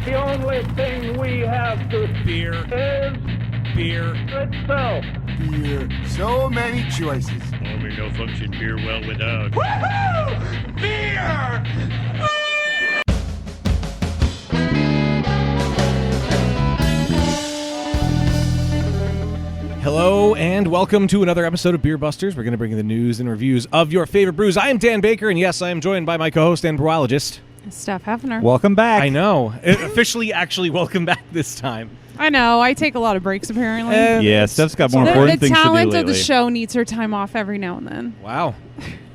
The only thing we have to Beer. is Beer. itself. Beer. So many choices. Only no function beer well without. Woohoo! Beer! Hello and welcome to another episode of Beer Busters. We're going to bring you the news and reviews of your favorite brews. I am Dan Baker, and yes, I am joined by my co-host and brewologist, Steph Hefner. Welcome back. I know. Officially, actually, welcome back this time. I know. I take a lot of breaks, apparently. Yeah, Steph's got more important The things to do talent lately. of the show needs her time off every now and then. Wow.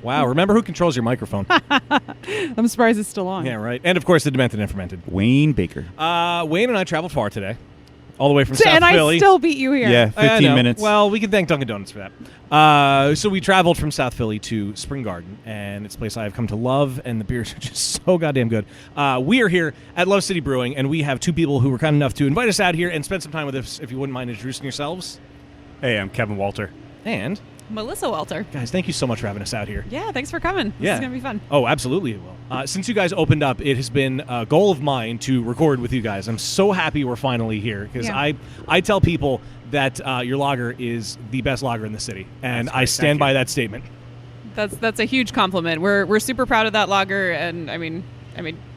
Remember who controls your microphone. I'm surprised it's still on. Yeah, right. And, of course, the demented and fermented. Wayne Baker. Wayne and I traveled far today. All the way from South and Philly. I still beat you here. Yeah, 15 minutes. Well, we can thank Dunkin' Donuts for that. So we traveled from South Philly to Spring Garden, and it's a place I have come to love, and the beers are just so goddamn good. We are here at Love City Brewing, and we have two people who were kind enough to invite us out here and spend some time with us, if you wouldn't mind introducing yourselves. Hey, I'm Kevin Walter. And, Melissa Welter. guys, thank you so much for having us out here. Yeah, thanks for coming. This is going to be fun. Oh, absolutely it will. Since you guys opened up, it has been a goal of mine to record with you guys. I'm so happy we're finally here because I tell people that your lager is the best lager in the city, and I stand by that statement. That's a huge compliment. We're super proud of that lager, and I mean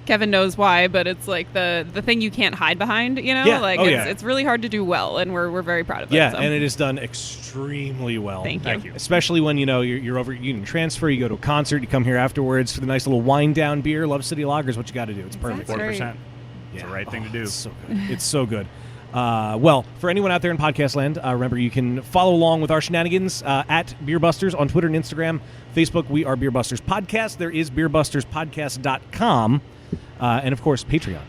Kevin knows why, but it's like the thing you can't hide behind, you know? Yeah. Like it's really hard to do well, and we're very proud of it. Yeah, so. and it is done extremely well. Thank you. Especially when you're over, you can transfer, you go to a concert, you come here afterwards for the nice little wind down beer. Love City Lager is what you got to do. It's perfect. That's 4%. right. It's the right thing to do. It's so good. It's so good. Well, for anyone out there in podcast land, remember you can follow along with our shenanigans at Beer Busters on Twitter and Instagram. Facebook, we are Beer Busters Podcast. There is beerbusterspodcast.com. And, of course, Patreon.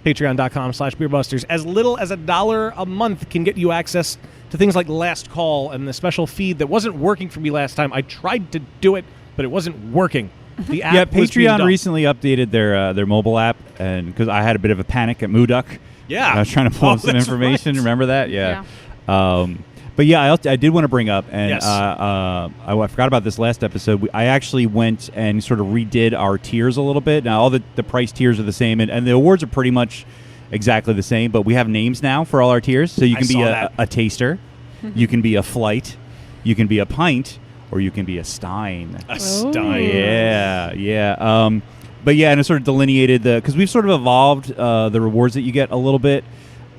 Patreon.com/BeerBusters. As little as $1 a month can get you access to things like Last Call and the special feed that wasn't working for me last time. I tried to do it, but it wasn't working. The app was being Patreon dumb. recently updated their mobile app, and because I had a bit of a panic at Mooduck. Yeah. I was trying to pull up some that's information. right. Remember that? Yeah. But yeah, I did want to bring up, and Yes. I forgot about this last episode. I actually went and sort of redid our tiers a little bit. Now, all the price tiers are the same, and the awards are pretty much exactly the same, but we have names now for all our tiers. So you can be a taster, you can be a flight, you can be a pint, or you can be a stein. A stein. Yeah. But yeah, and it sort of delineated because we've sort of evolved the rewards that you get a little bit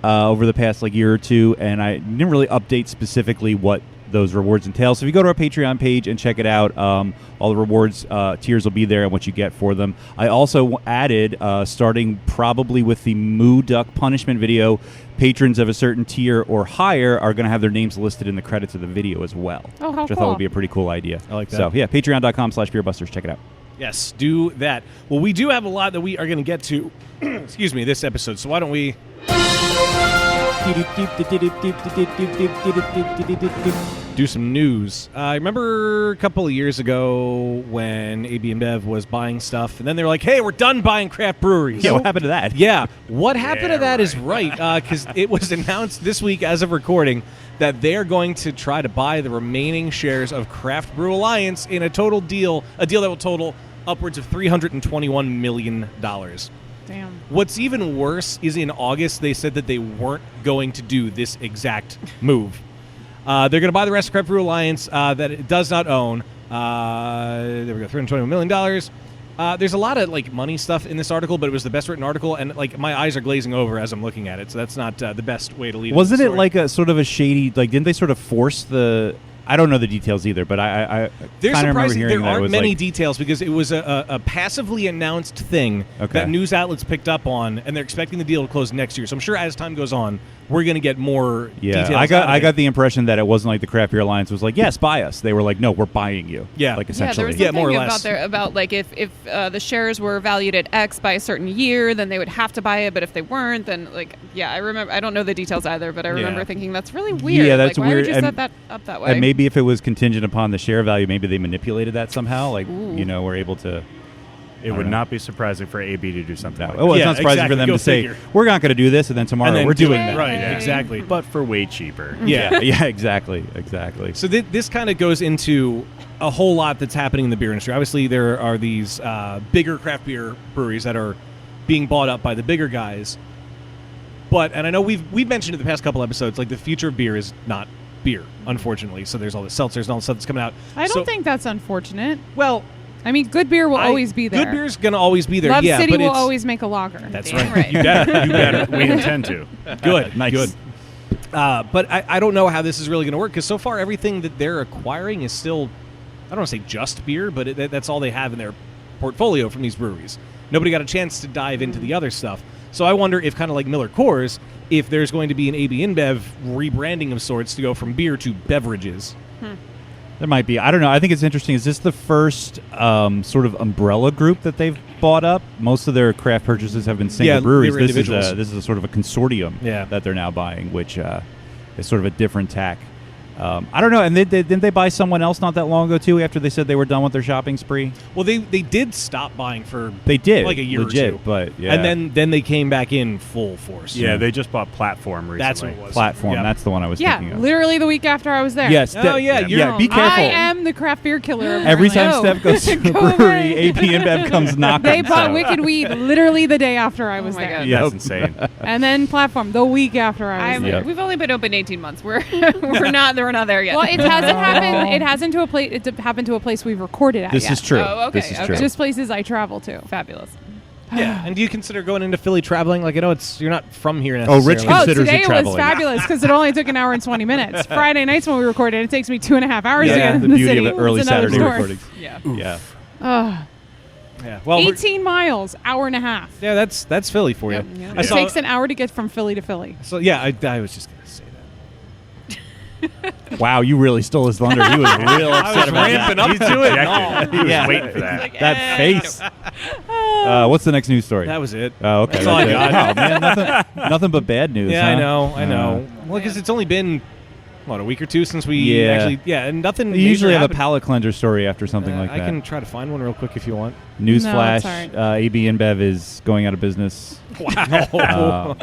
over the past year or two, and I didn't really update specifically what those rewards entail. So if you go to our Patreon page and check it out, all the rewards tiers will be there and what you get for them. I also added, starting probably with the Moo Duck punishment video, patrons of a certain tier or higher are going to have their names listed in the credits of the video as well. Oh, how which I cool. thought would be a pretty cool idea. I like that. So yeah, patreon.com/beerbusters. Check it out. Yes, do that. Well, we do have a lot that we are going to get to, excuse me, this episode. So why don't we do some news. I remember a couple of years ago when AB InBev was buying stuff, and then they were like, hey, we're done buying craft breweries. Yeah, what happened to that? Yeah, what happened to that is right, because it was announced this week as of recording that they're going to try to buy the remaining shares of Craft Brew Alliance in a deal that will total upwards of $321 million. Damn. What's even worse is in August they said that they weren't going to do this exact move. They're going to buy the rest of Craft Brew Alliance that it does not own. There we go, $321 million. There's a lot of money stuff in this article, but it was the best written article, and my eyes are glazing over as I'm looking at it. So that's not the best way to leave. Wasn't the it story. like a sort of a shady? Didn't they sort of force the? I don't know the details either, but I They're kind of remember surprising. hearing There that it aren't was many details because it was a passively announced thing that news outlets picked up on, and they're expecting the deal to close next year. So I'm sure as time goes on, we're going to get more details. I got the impression that it wasn't like the Craft Beer Alliance was like, yes, buy us. They were like, no, we're buying you. Yeah. Essentially. there was something more or less. about if the shares were valued at X by a certain year, then they would have to buy it. But if they weren't, then I remember. I don't know the details either, but I remember thinking that's really weird. Yeah, that's why weird. would you set that up that way? And maybe if it was contingent upon the share value, maybe they manipulated that somehow. We're able to. It would not be surprising for AB to do something like that. Well, it's not surprising for them Go to figure. say, we're not going to do this, and then tomorrow And then we're do doing it. that. Right, Yeah. exactly. but for way cheaper. Yeah. Yeah, exactly. So this kind of goes into a whole lot that's happening in the beer industry. Obviously, there are these bigger craft beer breweries that are being bought up by the bigger guys. and I know we've mentioned in the past couple episodes, like the future of beer is not beer, unfortunately. So there's all the seltzers and all the stuff that's coming out. I don't think that's unfortunate. Well, I mean, good beer will always be there. Good beer's going to always be there. Love yeah, City but will it's- always make a lager. That's Damn right. right. You better. You better. We intend to. Good. Nice. Good. But I don't know how this is really going to work because so far everything that they're acquiring is still, I don't want to say just beer, but that's all they have in their portfolio from these breweries. Nobody got a chance to dive into the other stuff. So I wonder if, kind of like Miller Coors, if there's going to be an AB InBev rebranding of sorts to go from beer to beverages. There might be. I don't know. I think it's interesting. Is this the first sort of umbrella group that they've bought up? Most of their craft purchases have been single Yeah, breweries. they were individuals. This is a sort of a consortium that they're now buying, which is sort of a different tack. I don't know. And didn't they buy someone else not that long ago, too, after they said they were done with their shopping spree? Well, they did stop buying for They did. like a year legit, or two. But, yeah. And then they came back in full force. Yeah, they just bought Platform recently. That's what it was. Platform. Yeah. That's the one I was Yeah, thinking of. literally the week after I was there. Yes. Oh, yeah, you're- Be careful. I am the craft beer killer. Every apparently. time Oh. Steph goes to a Go brewery, away. AP InBev comes knocking. They bought so. Wicked Weed literally the day after I was my there. God. Yep. That's insane. And then Platform the week after I was there. Yep. We've only been open 18 months. We're not there yet. Well, it hasn't happened. It hasn't to a place. It happened to a place we've recorded at. This yet. is true. Oh, okay, This is okay. true. Just places I travel to. fabulous. Yeah. And do you consider going into Philly traveling? Like, I know you're not from here Oh, necessarily. Rich Oh, considers today it it was traveling. fabulous because it only took an hour and 20 minutes. Friday nights when we recorded, it takes me 2.5 hours to Yeah, get the in the beauty city. of early It's another Saturday story. recordings. Yeah. Yeah. Ugh. Yeah. Well, 18 miles, hour and a half. yeah, that's Philly for you. Yeah. I It saw, takes an hour to get from Philly to Philly. so yeah, I was just gonna say that. Wow, you really stole his thunder. He was real upset about ramping that. up to it. Dejected. He was Yeah. waiting for that. That face. What's the next news story? That was it. Oh, okay. That's all I got. Oh, man, nothing but bad news. Yeah, huh? I know. Well, because it's only been what, a week or two since we Yeah. actually, and nothing. You usually major have a happened. palate cleanser story after something like I that. can try to find one real quick if you want. Newsflash: No, it's all AB InBev is going out of business. Wow.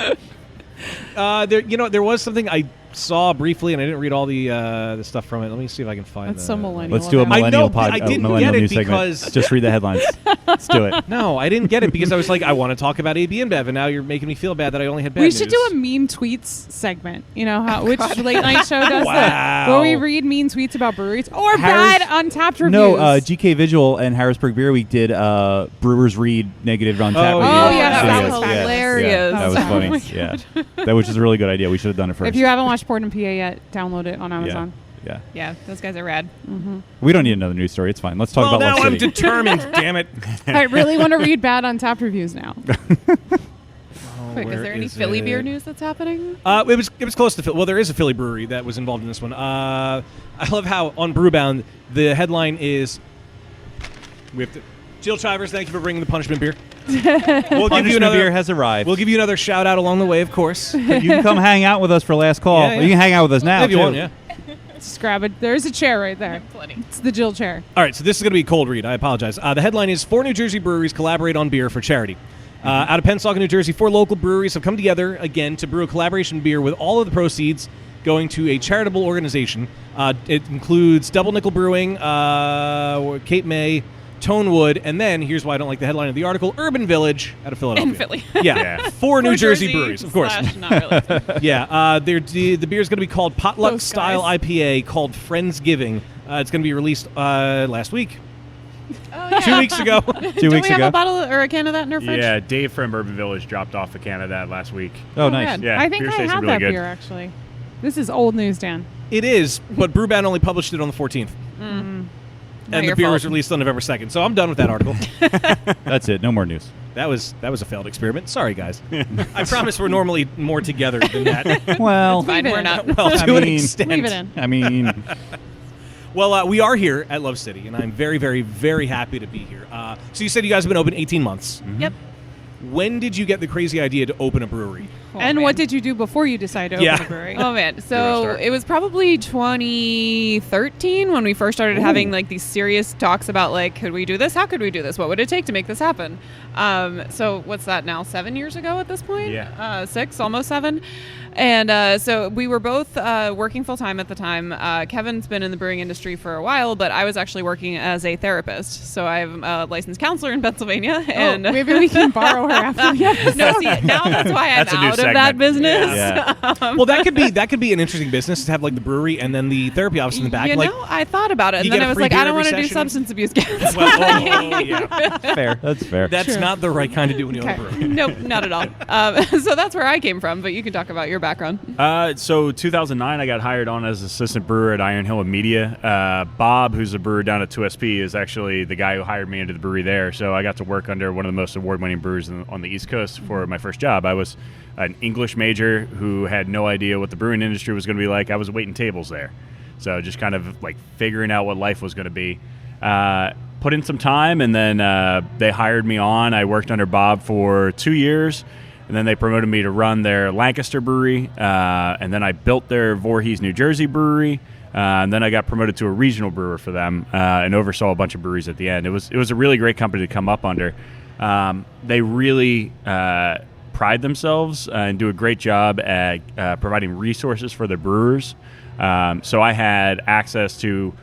There was something I saw briefly, and I didn't read all the stuff from it. Let me see if I can find. That's so millennial. Let's do a of them. millennial but I didn't millennial get it news segment. because Just read the headlines. Let's do it. No, I didn't get it because I was like, I want to talk about AB InBev, and now you're making me feel bad that I only had bad We news. should do a mean tweets segment. You know how which late night show does that? Wow. Where we read mean tweets about breweries or Harris- bad Untapped reviews. No, GK Visual and Harrisburg Beer Week did Brewers Read negative on tap. Oh, reviews. yeah, that Videos. was Yeah, hilarious. Yeah, that was Oh my funny. Yeah, that which is a really good idea. We should have done it first. If you haven't watched Port and PA yet, download it on Amazon. Yeah. Yeah, those guys are rad. We don't need another news story. It's fine. Let's talk Well, about now Love I'm City. determined. Damn it. I really want to read bad Untapped reviews now. Quick, is Where there any is Philly it? beer news that's happening? It was close to Philly. Well, there is a Philly brewery that was involved in this one. I love how on Brewbound the headline is, "We have to." Jill Chivers, thank you for bringing the punishment beer. We'll give you Punishment another. beer has arrived. We'll give you another shout out along the way, of course. you can come hang out with us for last call. Yeah, yeah. You can hang out with us now if you too. want, yeah. Just grab it. There's a chair right there. Plenty. It's the Jill chair. All right, so this is going to be a cold read. I apologize. The headline is 4 New Jersey breweries collaborate on beer for charity. Out of Pensacola, New Jersey, 4 local breweries have come together again to brew a collaboration beer with all of the proceeds going to a charitable organization. It includes Double Nickel Brewing, Cape May, Tonewood, and then, here's why I don't like the headline of the article, Urban Village out of Philadelphia. In Philly. Yeah, Yeah. 4 New Jersey breweries, of course. / not really. Yeah, the beer is going to be called Potluck Those Style guys. IPA called Friendsgiving. It's going to be released last week. Oh, yeah. 2 weeks ago. 2 Don't weeks we have ago. a bottle or a can of that in our fridge? Yeah, Dave from Urban Village dropped off a can of that last week. Oh, nice. rad. Yeah, I think beer I tasted have really that good. beer actually. This is old news, Dan. It is, but Brewbound only published it on the 14th. Not And the your beer fault. was released on November 2nd. So I'm done with that article. That's it. No more news. That was a failed experiment. Sorry, guys. I promise we're normally more together than that. Well, Fine, Leave it we're in. not. Well, I to an mean- extent. Leave it in. I mean, Well, we are here at Love City, and I'm very, very, very happy to be here. So you said you guys have been open 18 months. Yep. When did you get the crazy idea to open a brewery? Oh, And man. what did you do before you decided to Yeah. open a brewery? Oh man, Give it a so start. it was probably 2013 when we first started having like these serious talks about like, could we do this? How could we do this? What would it take to make this happen? So what's that now? 7 years ago at this point? Yeah. 6, almost 7. And so we were both working full time at the time. Kevin's been in the brewing industry for a while, but I was actually working as a therapist. So I'm a licensed counselor in Pennsylvania, and Oh, maybe we can borrow hour after the episode. No, see, now that's why I'm That's a new out of that segment. business. Yeah. Well, that could be an interesting business to have like the brewery and then the therapy office in the back. You like, know, I thought about it, you and then get a I was free like, beer I don't every want to do session. substance abuse guests. well, yeah. Fair. That's fair. That's not the right kind to do when you own a Okay. brewery. Nope, not at all. So that's where I came from, but you can talk about your background. So 2009, I got hired on as assistant brewer at Iron Hill and Media. Bob, who's a brewer down at 2SP, is actually the guy who hired me into the brewery there. So I got to work under one of the most award-winning brewers on the East Coast for my first job. I was an English major who had no idea what the brewing industry was going to be like. I was waiting tables there. So just kind of like figuring out what life was going to be. Put in some time, and then they hired me on. I worked under Bob for 2 years, and then they promoted me to run their Lancaster brewery, and then I built their Voorhees, New Jersey brewery, and then I got promoted to a regional brewer for them and oversaw a bunch of breweries at the end. It was a really great company to come up under. They really pride themselves and do a great job at providing resources for their brewers. So I had access to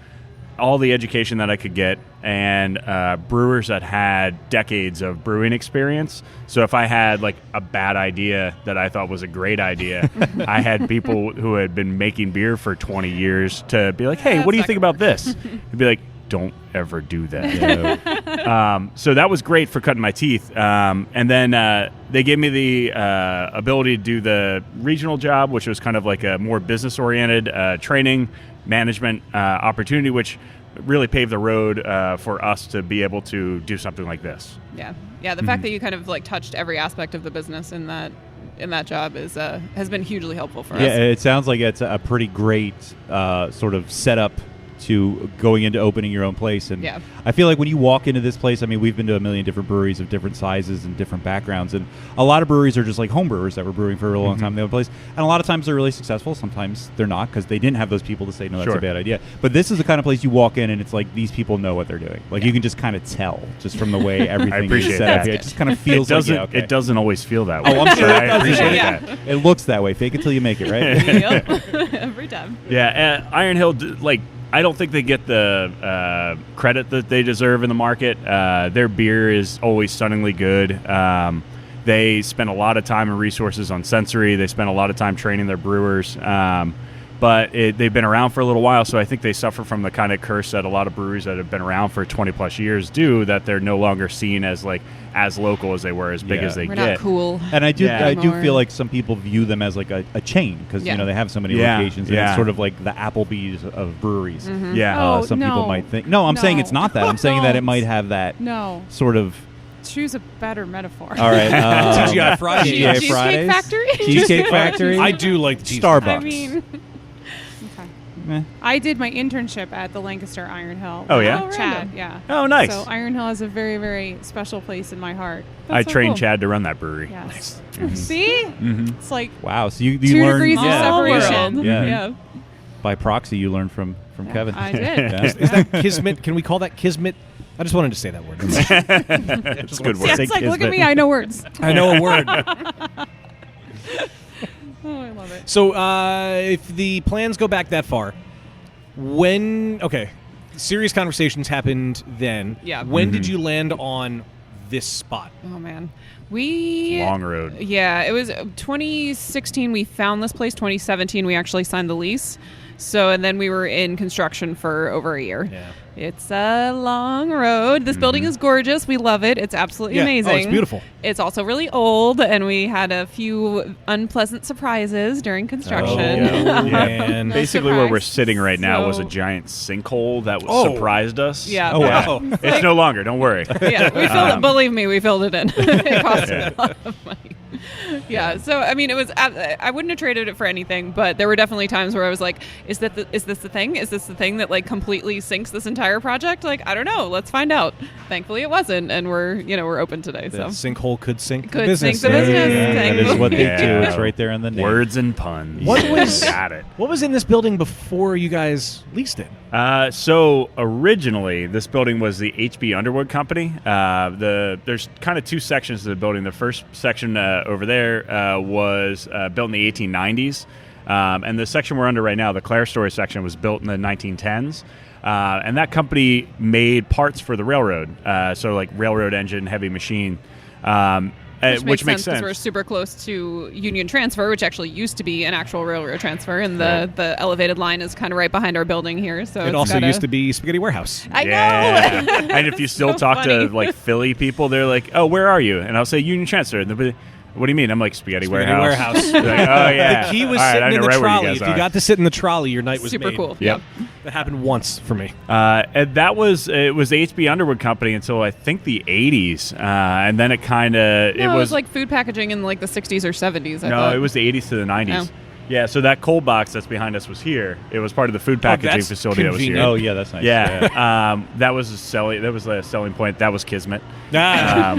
all the education that I could get, and brewers that had decades of brewing experience. So if I had like a bad idea that I thought was a great idea, I had people who had been making beer for 20 years to be like, hey, what do you think about this? I'd be like, don't ever do that. So that was great for cutting my teeth. And then they gave me the ability to do the regional job, which was kind of like a more business-oriented training management opportunity, which really paved the road for us to be able to do something like this. Yeah. The fact that you kind of like touched every aspect of the business in that job is has been hugely helpful for us. Yeah, it sounds like it's a pretty great sort of setup to going into opening your own place. And Yeah. I feel like when you walk into this place, I mean, we've been to a million different breweries of different sizes and different backgrounds, and a lot of breweries are just like home brewers that were brewing for a really long time in the place, and a lot of times they're really successful. Sometimes they're not, because they didn't have those people to say, no, that's Sure. a bad idea. But this is the kind of place you walk in and it's like, these people know what they're doing. Like, you can just kind of tell just from the way everything is appreciate set up that. here. It just kind of feels like, yeah, okay. It doesn't always feel that way. Oh, I'm sure it I doesn't. appreciate Yeah. that. It looks that way. Fake it till you make it, right? Yep. Every time. Yeah, Iron Hill, I don't think they get the credit that they deserve in the market. Their beer is always stunningly good. They spend a lot of time and resources on sensory. They spend a lot of time training their brewers. But they've been around for a little while, so I think they suffer from the kind of curse that a lot of breweries that have been around for 20-plus years do, that they're no longer seen as as local as they were, as big Yeah. as they We're get. not cool. And I do, Yeah. I do More. feel like some people view them as like a chain, because Yeah. they have so many Yeah, locations, and yeah. it's sort of like the Applebee's of breweries. Yeah. Oh, Some people no. might think. No, I'm saying it's not that. I'm saying that it Don't. might have that No. sort of. Choose a better metaphor. All right. TGI Fridays. TGI Cheesecake Fridays. Factory? Cheesecake Factory. I do like the cheese. Starbucks. I mean, okay. Eh. I did my internship at the Lancaster Iron Hill. Oh, yeah? with Chad, yeah. Oh, nice. So Iron Hill has a very, very special place in my heart. I That's so trained cool. Chad to run that brewery. Yes. See? It's like Wow. So you 2 learned degrees of separation. Yeah. By proxy, you learned from Kevin. I did. Yeah. Is that Kismet? Can we call that Kismet? I just wanted to say that word. It's a good word. Yeah, it's like, look at me, I know words. I know a word. Oh, I love it. So, if the plans go back that far, serious conversations happened then. Yeah. When did you land on this spot? Oh man, we Long road. Yeah, it was 2016. We found this place. 2017, we actually signed the lease. So, and then we were in construction for over a year. Yeah. It's a long road. This building is gorgeous. We love it. It's absolutely Yeah. Oh, amazing. it's beautiful. It's also really old, and we had a few unpleasant surprises during construction. Man. Basically, where we're surprise. sitting right now was a So- giant sinkhole that Oh. surprised us. Yeah. Oh, wow. It's no longer. Don't worry. Yeah, we filled it. Believe me, we filled it in. It cost a lot of money. Yeah, so I mean, it was. I wouldn't have traded it for anything, but there were definitely times where I was like, "Is this the thing? Is this the thing that like completely sinks this entire project? Like, I don't know. Let's find out." Thankfully, it wasn't, and we're open today. The So sinkhole could sink Could the business. sink the business. Yeah, that is what they Yeah. do. It's right there in the name. Words and puns. What was- Got it? What was in this building before you guys leased it? So originally, this building was the HB Underwood Company. There's kind of two sections to the building. The first section over there was built in the 1890s, and the section we're under right now, the Clare Story section, was built in the 1910s. And that company made parts for the railroad, so like railroad engine, heavy machine. which makes because sense. we're super close to Union Transfer, which actually used to be an actual railroad transfer, and the elevated line is kind of right behind our building here. So it also used to be Spaghetti Warehouse. I know. And if you still so talk funny. to like Philly people, they're like, "Oh, where are you?" And I'll say Union Transfer. And they'll be, what do you mean? I'm like, Spaghetti Warehouse. They're like, oh, yeah. The key was All right, I sitting in know the right where trolley. guys If you are. got to sit in the trolley, your night was super made. cool. Yep. That happened once for me. And it was the HB Underwood Company until I think the 80s. And then it kind of... No, it was like food packaging in like the 60s or 70s. I No, thought. it was the 80s to the 90s. Oh. Yeah, so that cold box that's behind us was here. It was part of the food packaging that's facility that was here. convenient. Oh, yeah, that's nice. Yeah, that was a selling point. That was Kismet. Ah.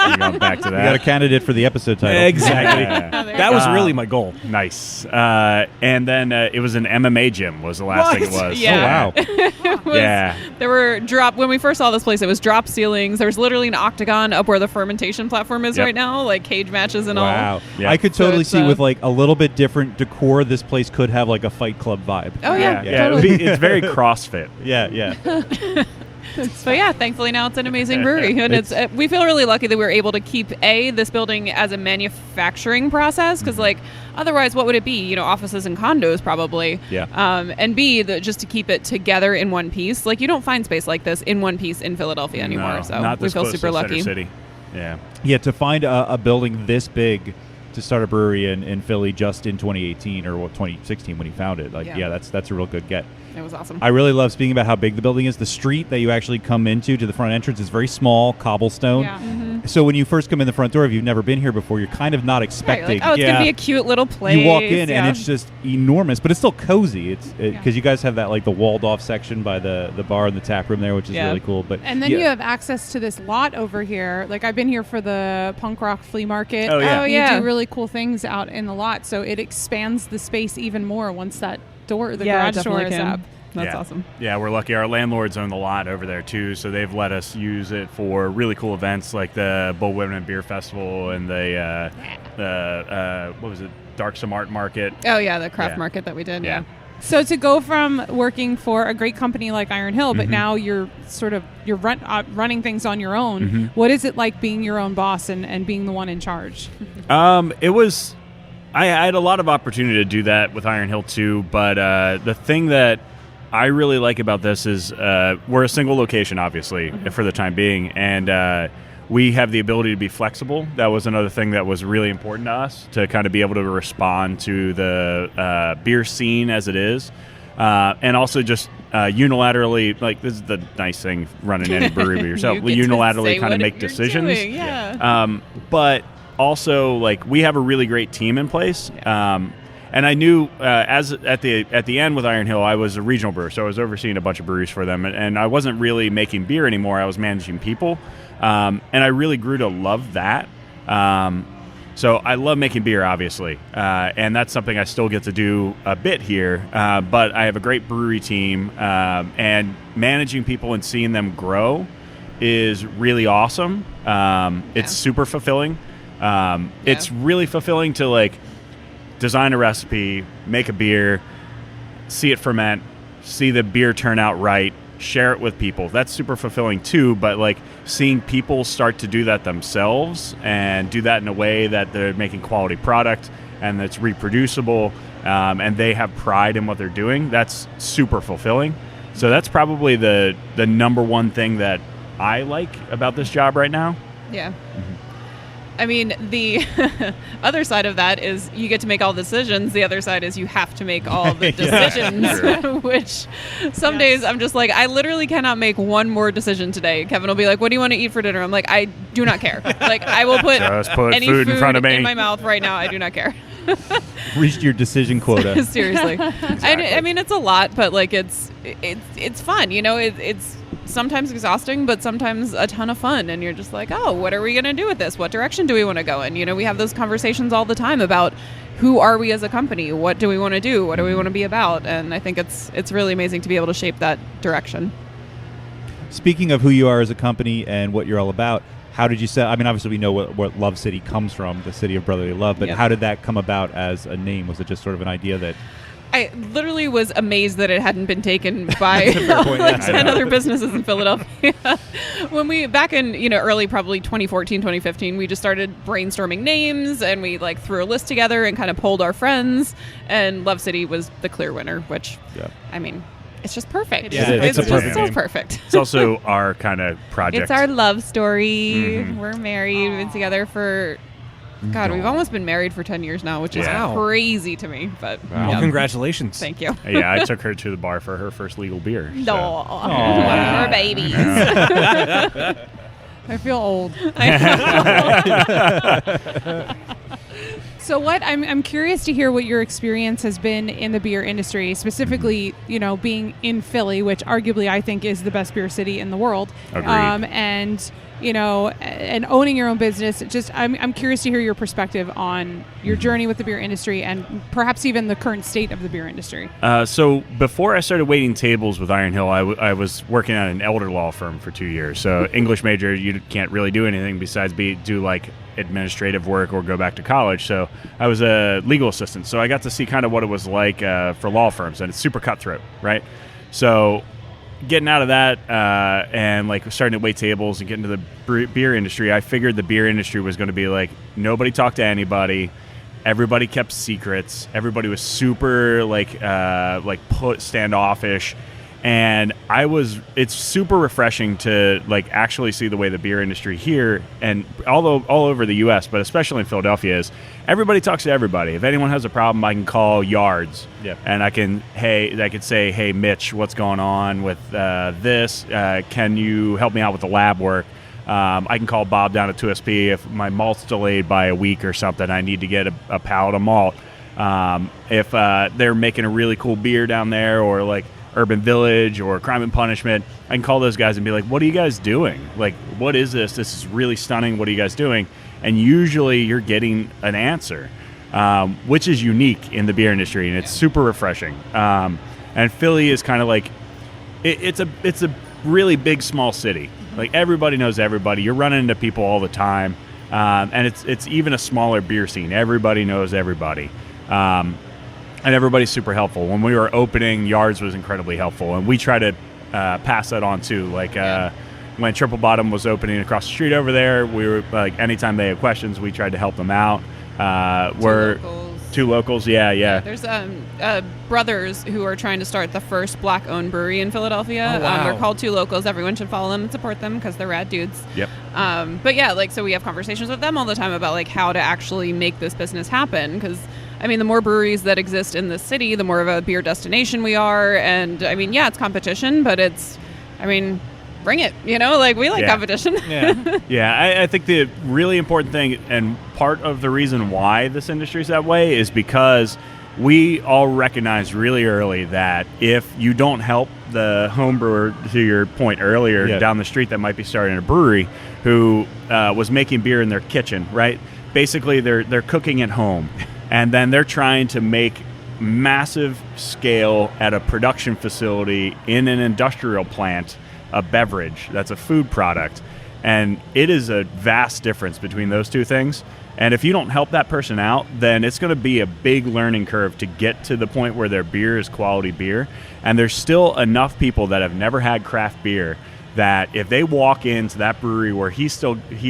We're going back to that. We got a candidate for the episode title. Exactly. Yeah. That was really my goal. Nice. And then it was an MMA gym was the last thing it was. Yeah. Oh, wow. It was- Yeah. There were when we first saw this place, it was drop ceilings. There was literally an octagon up where the fermentation platform is Yep. right now, like cage matches and Wow. all. Yeah. I could So totally it's, see with like a little bit different decor, this place could have like a Fight Club vibe. Oh Yeah, yeah. yeah. It's very CrossFit. Yeah, yeah. But yeah, thankfully now it's an amazing brewery, and it's we feel really lucky that we were able to keep this building as a manufacturing process, because like otherwise, what would it be? You know, offices and condos probably. Yeah. And B, just to keep it together in one piece. Like you don't find space like this in one piece in Philadelphia anymore. No, So not we this feel close super to Center lucky. City. Yeah. Yeah, to find a building this big to start a brewery in Philly just in 2018 or 2016 when he found it. Like, Yeah. that's a real good get. It was awesome. I really love speaking about how big the building is. The street that you actually come into to the front entrance is very small, cobblestone. Yeah. Mm-hmm. So when you first come in the front door, if you've never been here before, you're kind of not Right, expecting. like, oh, it's Yeah. gonna be a cute little place. You walk in yeah. and it's just enormous, but it's still cozy. It's because Yeah. you guys have that like the walled off section by the bar and the tap room there, which is Yeah. really cool. But And then yeah. you have access to this lot over here. Like I've been here for the punk rock flea market. Oh, yeah. Oh, You yeah. do really cool things out in the lot, so it expands the space even more once that door, the Yeah, garage door, definitely is can. up. That's Yeah. awesome. Yeah, we're lucky. Our landlords own the lot over there too, so they've let us use it for really cool events like the Bull Women and Beer Festival and the what was it, Dark Some Art Market. Oh yeah, the craft Yeah. market that we did. Yeah. Yeah. So to go from working for a great company like Iron Hill, but now you're running things on your own. What is it like being your own boss and being the one in charge? It was. I had a lot of opportunity to do that with Iron Hill too, but the thing that I really like about this is we're a single location, obviously, for the time being, and we have the ability to be flexible. That was another thing that was really important to us, to kind of be able to respond to the beer scene as it is, and also just unilaterally, like this is the nice thing running any brewery by yourself, You get to unilaterally say kind of what make you're decisions. doing, yeah. But also, like, we have a really great team in place. And I knew as at the end with Iron Hill, I was a regional brewer, so I was overseeing a bunch of breweries for them, and I wasn't really making beer anymore. I was managing people, and I really grew to love that. So I love making beer, obviously, and that's something I still get to do a bit here. But I have a great brewery team, and managing people and seeing them grow is really awesome. It's super fulfilling. It's really fulfilling to like design a recipe, make a beer, see it ferment, see the beer turn out right, share it with people. That's super fulfilling too, but like seeing people start to do that themselves and do that in a way that they're making quality product and that's reproducible, and they have pride in what they're doing, that's super fulfilling. So that's probably the number one thing that I like about this job right now. Yeah. I mean, the other side of that is you get to make all the decisions. The other side is you have to make all the decisions, which some days I'm just like, I literally cannot make one more decision today. Kevin will be like, what do you want to eat for dinner? I'm like, I do not care. Like, I will Just put any food in front of me. in my mouth right now. I do not care. reached your decision quota. Seriously. I mean, it's a lot, but like it's fun. You know, it's sometimes exhausting, but sometimes a ton of fun. And you're just like, oh, what are we going to do with this? What direction do we want to go in? You know, we have those conversations all the time about who are we as a company? What do we want to do? What do we want to be about? And I think it's really amazing to be able to shape that direction. Speaking of who you are as a company and what you're all about, how did you set? I mean, obviously we know what Love City comes from, the city of brotherly love, but Yep. how did that come about as a name? Was it just sort of an idea that I literally was amazed that it hadn't been taken by point, yeah. 10 other businesses in Philadelphia. When we, back in, early probably 2014, 2015, we just started brainstorming names, and we like threw a list together and kind of polled our friends, and Love City was the clear winner, which, I mean, it's just perfect. Yeah, it's a perfect so name. perfect. It's also our kind of project. It's our love story. We're married. We've been together for, God, we've almost been married for 10 years now, which is Wow. crazy to me. But Well, congratulations. Thank you. Yeah, I took her to the bar for her first legal beer. So. No, we're babies. I feel old. So what I'm curious to hear what your experience has been in the beer industry, specifically, being in Philly, which arguably I think is the best beer city in the world. Agreed. And and owning your own business. Just I'm curious to hear your perspective on your journey with the beer industry and perhaps even the current state of the beer industry. So before I started waiting tables with Iron Hill, I was working at an elder law firm for 2 years. So English major, you can't really do anything besides do like administrative work or go back to college. So I was a legal assistant. So I got to see kind of what it was like for law firms, and it's super cutthroat, right? So getting out of that and like starting to wait tables and getting to the beer industry, I figured the beer industry was going to be like nobody talked to anybody. Everybody kept secrets. Everybody was super standoffish. And it's super refreshing to like actually see the way the beer industry here and all over the U.S., but especially in Philadelphia, is everybody talks to everybody. If anyone has a problem, I can call Yards, and I could say, hey, Mitch, what's going on with this? Can you help me out with the lab work? I can call Bob down at 2SP if my malt's delayed by a week or something. I need to get a pallet of malt. If they're making a really cool beer down there, or like Urban Village or Crime and Punishment, I can call those guys and be like, what are you guys doing? Like, what is this? This is really stunning. What are you guys doing? And usually you're getting an answer, which is unique in the beer industry, and it's super refreshing. And Philly is kind of like, it's a really big, small city. Like, everybody knows everybody. You're running into people all the time. And it's even a smaller beer scene. Everybody knows everybody. And everybody's super helpful. When we were opening, Yards was incredibly helpful, and we try to pass that on too. Like when Triple Bottom was opening across the street over there, we were like, anytime they had questions, we tried to help them out. Two locals, yeah. There's brothers who are trying to start the first black-owned brewery in Philadelphia. Oh, wow. They're called Two Locals. Everyone should follow them and support them because they're rad dudes. Yep. But yeah, like, so we have conversations with them all the time about like how to actually make this business happen, because I mean, the more breweries that exist in the city, the more of a beer destination we are. And I mean, yeah, it's competition, but bring it, like, we like competition. Yeah, I think the really important thing, and part of the reason why this industry is that way, is because we all recognize really early that if you don't help the home brewer, to your point earlier, down the street that might be starting a brewery, who was making beer in their kitchen, right? Basically, they're cooking at home. And then they're trying to make massive scale at a production facility in an industrial plant, a beverage that's a food product. And it is a vast difference between those two things. And if you don't help that person out, then it's going to be a big learning curve to get to the point where their beer is quality beer. And there's still enough people that have never had craft beer that if they walk into that brewery where he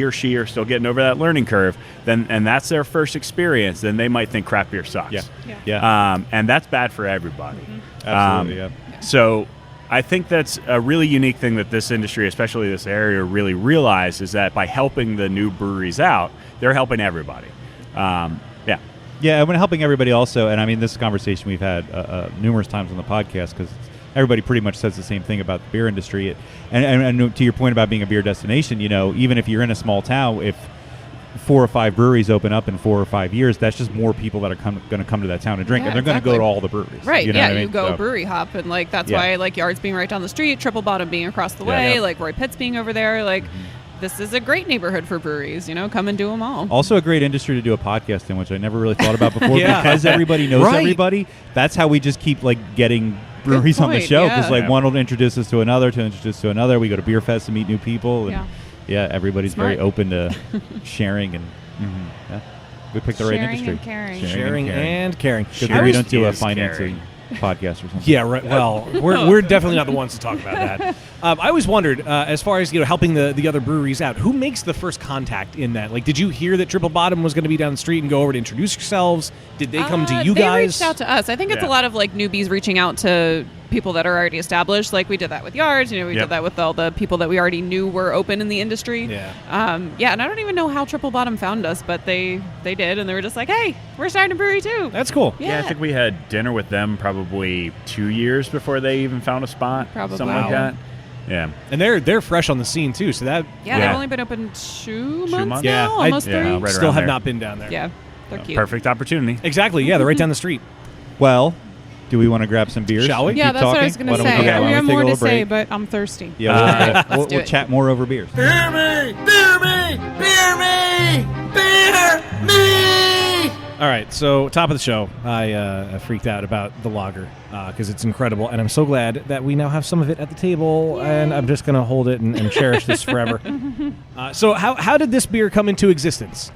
or she are still getting over that learning curve, and that's their first experience, then they might think craft beer sucks. And that's bad for everybody. Absolutely, So I think that's a really unique thing that this industry, especially this area, really realized, is that by helping the new breweries out, they're helping everybody. Yeah, and when helping everybody also, and I mean, this is a conversation we've had numerous times on the podcast, because everybody pretty much says the same thing about the beer industry. And to your point about being a beer destination, even if you're in a small town, if 4 or 5 breweries open up in 4 or 5 years, that's just more people that are going to come to that town and drink, and they're going to go to all the breweries. Right, you know what I mean? You go brewery hop, and like that's why I like Yards being right down the street, Triple Bottom being across the way, like Roy Pitt's being over there, like this is a great neighborhood for breweries, come and do them all. Also a great industry to do a podcast in, which I never really thought about before, because everybody knows everybody. That's how we just keep like getting breweries on the show, because one will introduce us to another, we go to beer fest to meet new people, and everybody's very open to sharing, and we picked the right industry. And caring. Sharing and caring. Because we don't do a financing podcast or something. Yeah, right. Well, we're definitely not the ones to talk about that. I always wondered, as far as helping the other breweries out, who makes the first contact in that? Like, did you hear that Triple Bottom was going to be down the street and go over to introduce yourselves? Did they come to you they guys? reached out to us. I think it's a lot of like newbies reaching out to people that are already established. Like we did that with Yards. We did that with all the people that we already knew were open in the industry. Yeah. And I don't even know how Triple Bottom found us, but they did, and they were just like, "Hey, we're starting a brewery too." That's cool. Yeah, I think we had dinner with them probably 2 years before they even found a spot. Probably. Something like that. Yeah. And they're fresh on the scene too, so that they've only been open 2 months months? now, Yeah, almost 3. right still around have there. not been down there. Yeah, they're cute. Perfect opportunity. Exactly. Yeah, they're right down the street. Well, do we want to grab some beers? Shall we? and Yeah, keep that's what I talking? was going Why to don't say. we take We have a more to little say, break? but I'm thirsty. Yeah, let's we'll do it. chat more over beers. Beer me! Beer me! Beer me! Beer me! All right, so top of the show, I freaked out about the lager because it's incredible, and I'm so glad that we now have some of it at the table, and I'm just going to hold it and cherish this forever. So how did this beer come into existence?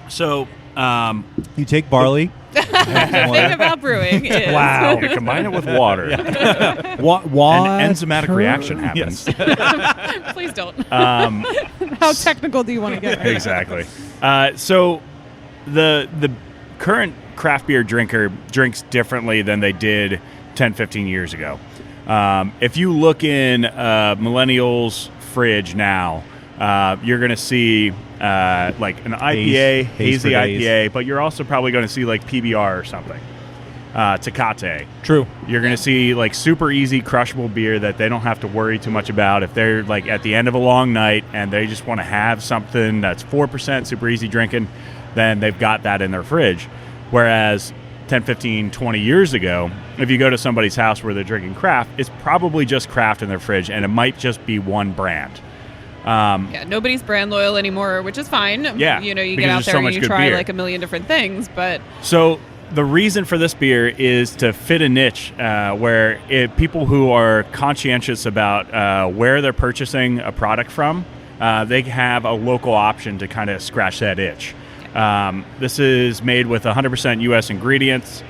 So, You take barley. The thing about brewing is Wow. you combine it with water. Why? An enzymatic reaction happens. please don't. How technical do you want to get? Right Exactly. So the current craft beer drinker drinks differently than they did 10, 15 years ago. If you look in Millennials' fridge now, you're going to see like an IPA, hazy for days. IPA, but you're also probably going to see like PBR or something. Tecate. True. You're going to see like super easy crushable beer that they don't have to worry too much about. If they're like at the end of a long night and they just want to have something that's 4%, super easy drinking, then they've got that in their fridge. Whereas 10, 15, 20 years ago, if you go to somebody's house where they're drinking craft, it's probably just craft in their fridge, and it might just be one brand. Nobody's brand loyal anymore, which is fine. Yeah, you get because out there's there so and much you good try beer. like a million different things, but So the reason for this beer is to fit a niche where people who are conscientious about where they're purchasing a product from, they have a local option to kind of scratch that itch. This is made with 100% U.S. ingredients,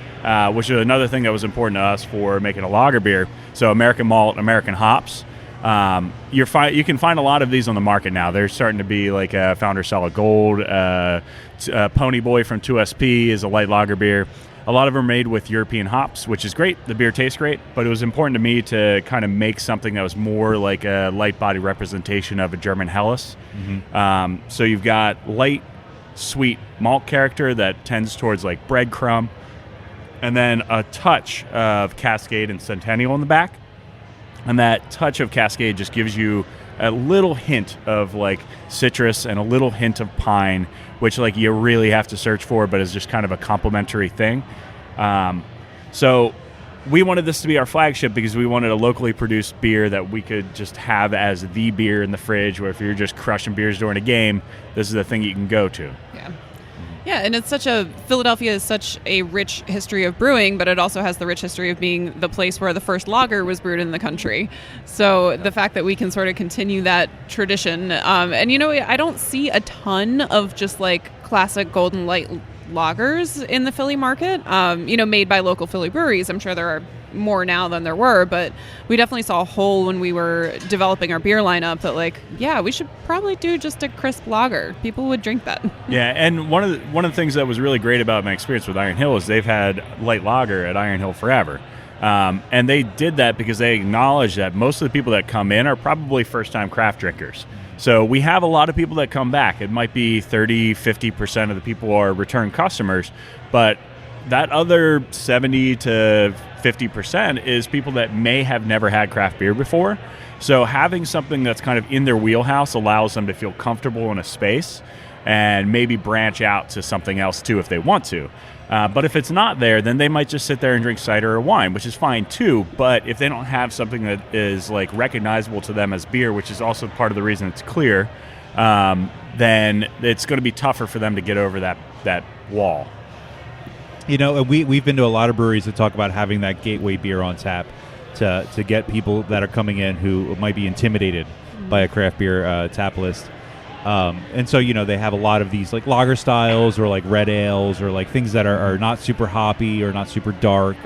which is another thing that was important to us for making a lager beer. So American malt, American hops. You can find a lot of these on the market now. They're starting to be like Founder Solid Gold, Pony Boy from 2SP is a light lager beer. A lot of them are made with European hops, which is great. The beer tastes great, but it was important to me to kind of make something that was more like a light body representation of a German Helles. Mm-hmm. So you've got light, sweet malt character that tends towards like breadcrumb, and then a touch of Cascade and Centennial in the back. And that touch of Cascade just gives you a little hint of like citrus and a little hint of pine, which like you really have to search for, but is just kind of a complementary thing. So we wanted this to be our flagship because we wanted a locally produced beer that we could just have as the beer in the fridge, where if you're just crushing beers during a game, this is the thing you can go to. Yeah, and Philadelphia is such a rich history of brewing, but it also has the rich history of being the place where the first lager was brewed in the country. So the fact that we can sort of continue that tradition, and I don't see a ton of just like classic golden light lagers in the Philly market, made by local Philly breweries. I'm sure there are more now than there were, but we definitely saw a hole when we were developing our beer lineup that we should probably do just a crisp lager. People would drink that. Yeah, and one of the things that was really great about my experience with Iron Hill is they've had light lager at Iron Hill forever. And they did that because they acknowledge that most of the people that come in are probably first-time craft drinkers. So we have a lot of people that come back. It might be 30, 50% of the people are return customers, but that other 70 to 50% is people that may have never had craft beer before. So having something that's kind of in their wheelhouse allows them to feel comfortable in a space and maybe branch out to something else too if they want to. But if it's not there, then they might just sit there and drink cider or wine, which is fine too. But if they don't have something that is like recognizable to them as beer, which is also part of the reason it's clear, then it's going to be tougher for them to get over that wall. We've been to a lot of breweries that talk about having that gateway beer on tap to get people that are coming in who might be intimidated by a craft beer tap list. And so, they have a lot of these like lager styles or like red ales or like things that are not super hoppy or not super dark.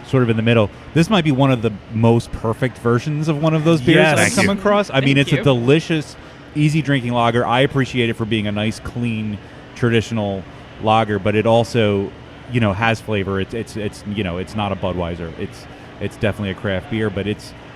sort of in the middle. This might be one of the most perfect versions of one of those beers Yes. I've Thank come across. I mean, Thank it's a you. delicious, easy drinking lager. I appreciate it for being a nice, clean, traditional lager, but it also, has flavor. It's it's not a Budweiser. It's definitely a craft beer, but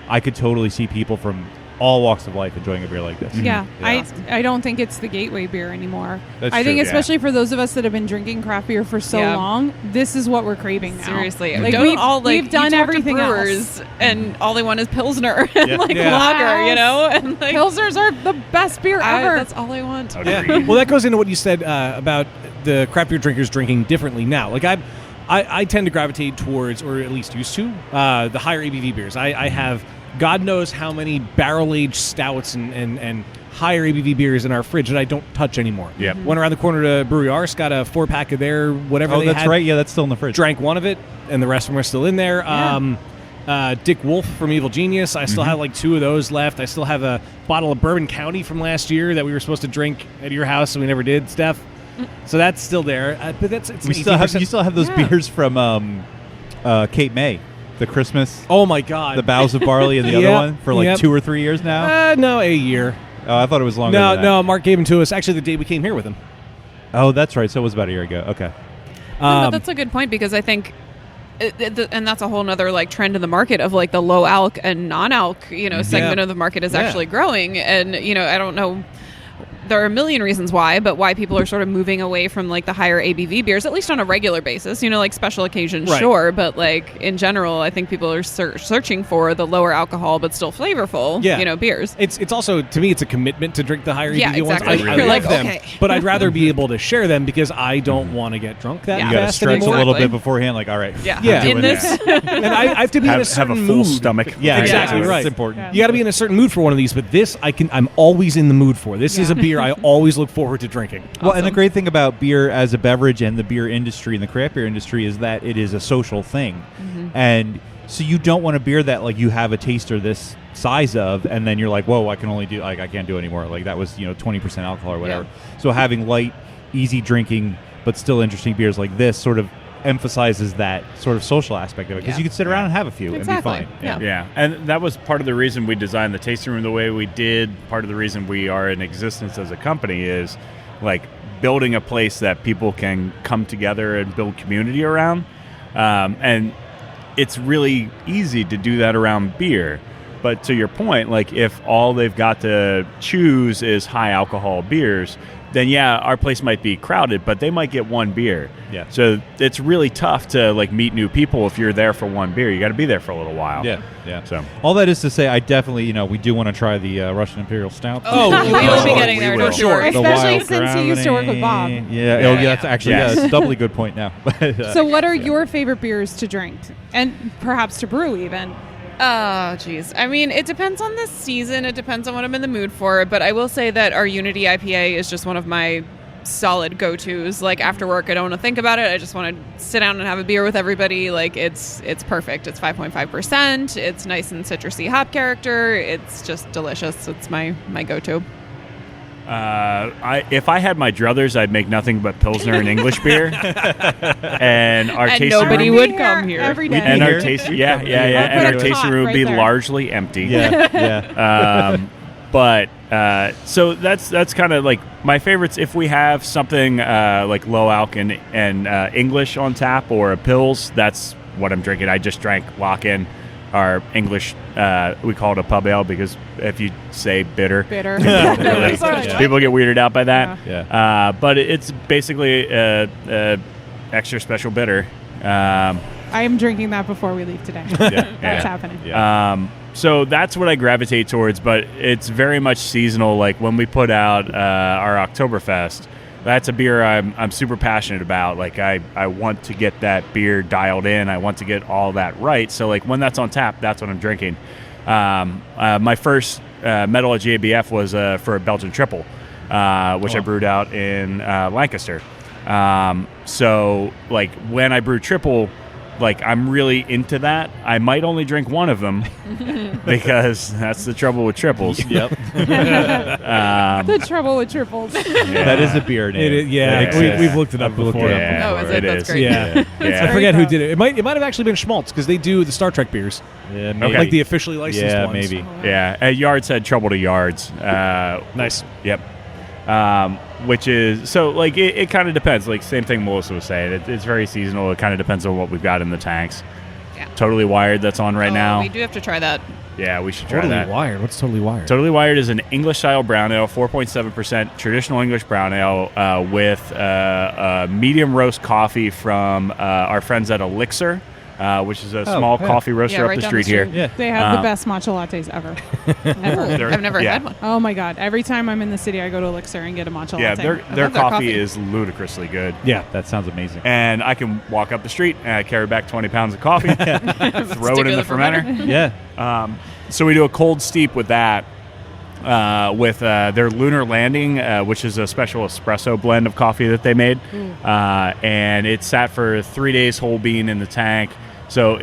I could totally see people from all walks of life enjoying a beer like this. Yeah, Yeah. I don't think it's the gateway beer anymore. That's I think true, especially for those of us that have been drinking craft beer for so Yeah. long, this is what we're craving now. Seriously, Like, don't all like we've done you talk everything to brewers, else. and all they want is Pilsner and like Yeah. lager, and like Pilsners are the best beer ever. that's all I want. Agreed. Well, that goes into what you said about the craft beer drinkers drinking differently now. Like I tend to gravitate towards, or at least used to, the higher ABV beers. I have God knows how many barrel-aged stouts and higher ABV beers in our fridge that I don't touch anymore. Yep. Went around the corner to Brewery Arse, got a 4-pack of their whatever Oh, they that's had. right. Yeah, that's still in the fridge. Drank one of it, and the rest of them are still in there. Dick Wolf from Evil Genius. I still have like 2 of those left. I still have a bottle of Bourbon County from last year that we were supposed to drink at your house, and we never did, Steph. So that's still there. But it's You still 18%. have those Yeah. beers from Cape May, the Christmas, Oh my God. the Boughs of Barley, and the other Yep, one for like yep. 2 or 3 years now. No, a year. Oh, I thought it was longer. No, than that. no. Mark gave them to us actually the day we came here with him. Oh, that's right. So it was about a year ago. Okay. But that's a good point because I think, and that's a whole nother like trend in the market of like the low alc and non alc, segment of the market is Yeah. actually growing, and I don't know. There are a million reasons why, but why people are sort of moving away from like the higher ABV beers, at least on a regular basis. Like special occasions, Right. sure, but like in general, I think people are searching for the lower alcohol but still flavorful, Yeah. beers. It's also, to me, it's a commitment to drink the higher Yeah, ABV exactly. ones. I You're love like, them, okay. but I'd rather be able to share them because I don't want to get drunk that Yeah. You got to fast stretch anymore. a little bit Exactly. beforehand. Like, all right. Yeah, Yeah. in this, And I have to be in a Have certain a full mood. stomach. Yeah, Exactly yeah, right. It's important. You got to be in a certain mood for one of these, but this I'm always in the mood for. This is a beer I always look forward to drinking. Well, and the great thing about beer as a beverage and the beer industry and the craft beer industry is that it is a social thing. And so you don't want a beer that like you have a taster this size of and then you're like, whoa, I can't do anymore. Like that was 20% alcohol or whatever. So having light, easy drinking but still interesting beers like this sort of emphasizes that sort of social aspect of it because Yeah. you could sit around and have a few Exactly. and be fine. Yeah. Yeah, and that was part of the reason we designed the tasting room the way we did. Part of the reason we are in existence as a company is like building a place that people can come together and build community around. And it's really easy to do that around beer. But to your point, like if all they've got to choose is high alcohol beers, then yeah, our place might be crowded, but they might get one beer. Yeah. So it's really tough to like meet new people if you're there for one beer. You got to be there for a little while. Yeah, yeah. So all that is to say, I definitely, we do want to try the Russian Imperial Stout. Oh, we will be Oh, getting we there, will. don't you worry. The Especially Wild since he used to work with Bob. Gravity. Yeah, That's actually Yes. it's a doubly good point now. So what are your favorite beers to drink and perhaps to brew even? Oh, geez. I mean, it depends on the season. It depends on what I'm in the mood for. But I will say that our Unity IPA is just one of my solid go-tos. Like after work, I don't want to think about it. I just want to sit down and have a beer with everybody. Like it's perfect. It's 5.5%. It's nice and citrusy hop character. It's just delicious. It's my go-to. if I had my druthers, I'd make nothing but Pilsner and English beer. And our And tasting nobody room, would come here. every day. and our Here. tasting, yeah. I'll And put our a tasting cot room would right be there. largely empty. yeah. But so that's kind of like my favorites. If we have something like low alc and English on tap or a Pils, that's what I'm drinking. I just drank Lock-In, our English. We call it a pub ale because if you say bitter, Bitter. really, Sorry. people get weirded out by that. Yeah. But it's basically extra special bitter. I am drinking that before we leave today. That's happening. Yeah. So that's what I gravitate towards, but it's very much seasonal. Like when we put out our Oktoberfest, that's a beer I'm super passionate about. Like I want to get that beer dialed in. I want to get all that right. So like when that's on tap, that's what I'm drinking. My first medal at JBF was for a Belgian triple, which I brewed out in Lancaster. So like when I brew triple, like I'm really into that, I might only drink one of them because that's the trouble with triples. Yep. The trouble with triples. That is a beer name. It is, yeah, That exists. we've looked it up before. Yeah, Oh, is it? That's is. great. Yeah. Yeah. I forget who did it. It might have actually been Schmaltz because they do the Star Trek beers, Yeah, Okay. like the officially licensed yeah, ones. maybe. Yeah, at Yard said Trouble to Yards. Nice. Yep. Which is, so, like, it kind of depends. Like, same thing Melissa was saying. It's very seasonal. It kind of depends on what we've got in the tanks. Yeah. Totally Wired, that's on right now. We do have to try that. Yeah, we should try Totally that. Wired. What's Totally Wired? Totally Wired is an English-style brown ale, 4.7% traditional English brown ale with medium roast coffee from our friends at Elixir, which is a small yeah. coffee roaster Yeah, up right the down street the here. street. Yeah. They have the best matcha lattes ever. Ever. I've never yeah. had one. Oh my god! Every time I'm in the city, I go to Elixir and get a matcha Yeah, latte. their love their coffee coffee. is ludicrously good. Yeah. That sounds amazing. And I can walk up the street and I carry back 20 pounds of coffee, throw it Stick in with the fermenter. Yeah. So we do a cold steep with that, with their Lunar Landing, which is a special espresso blend of coffee that they made. And it sat for 3 days whole bean in the tank. So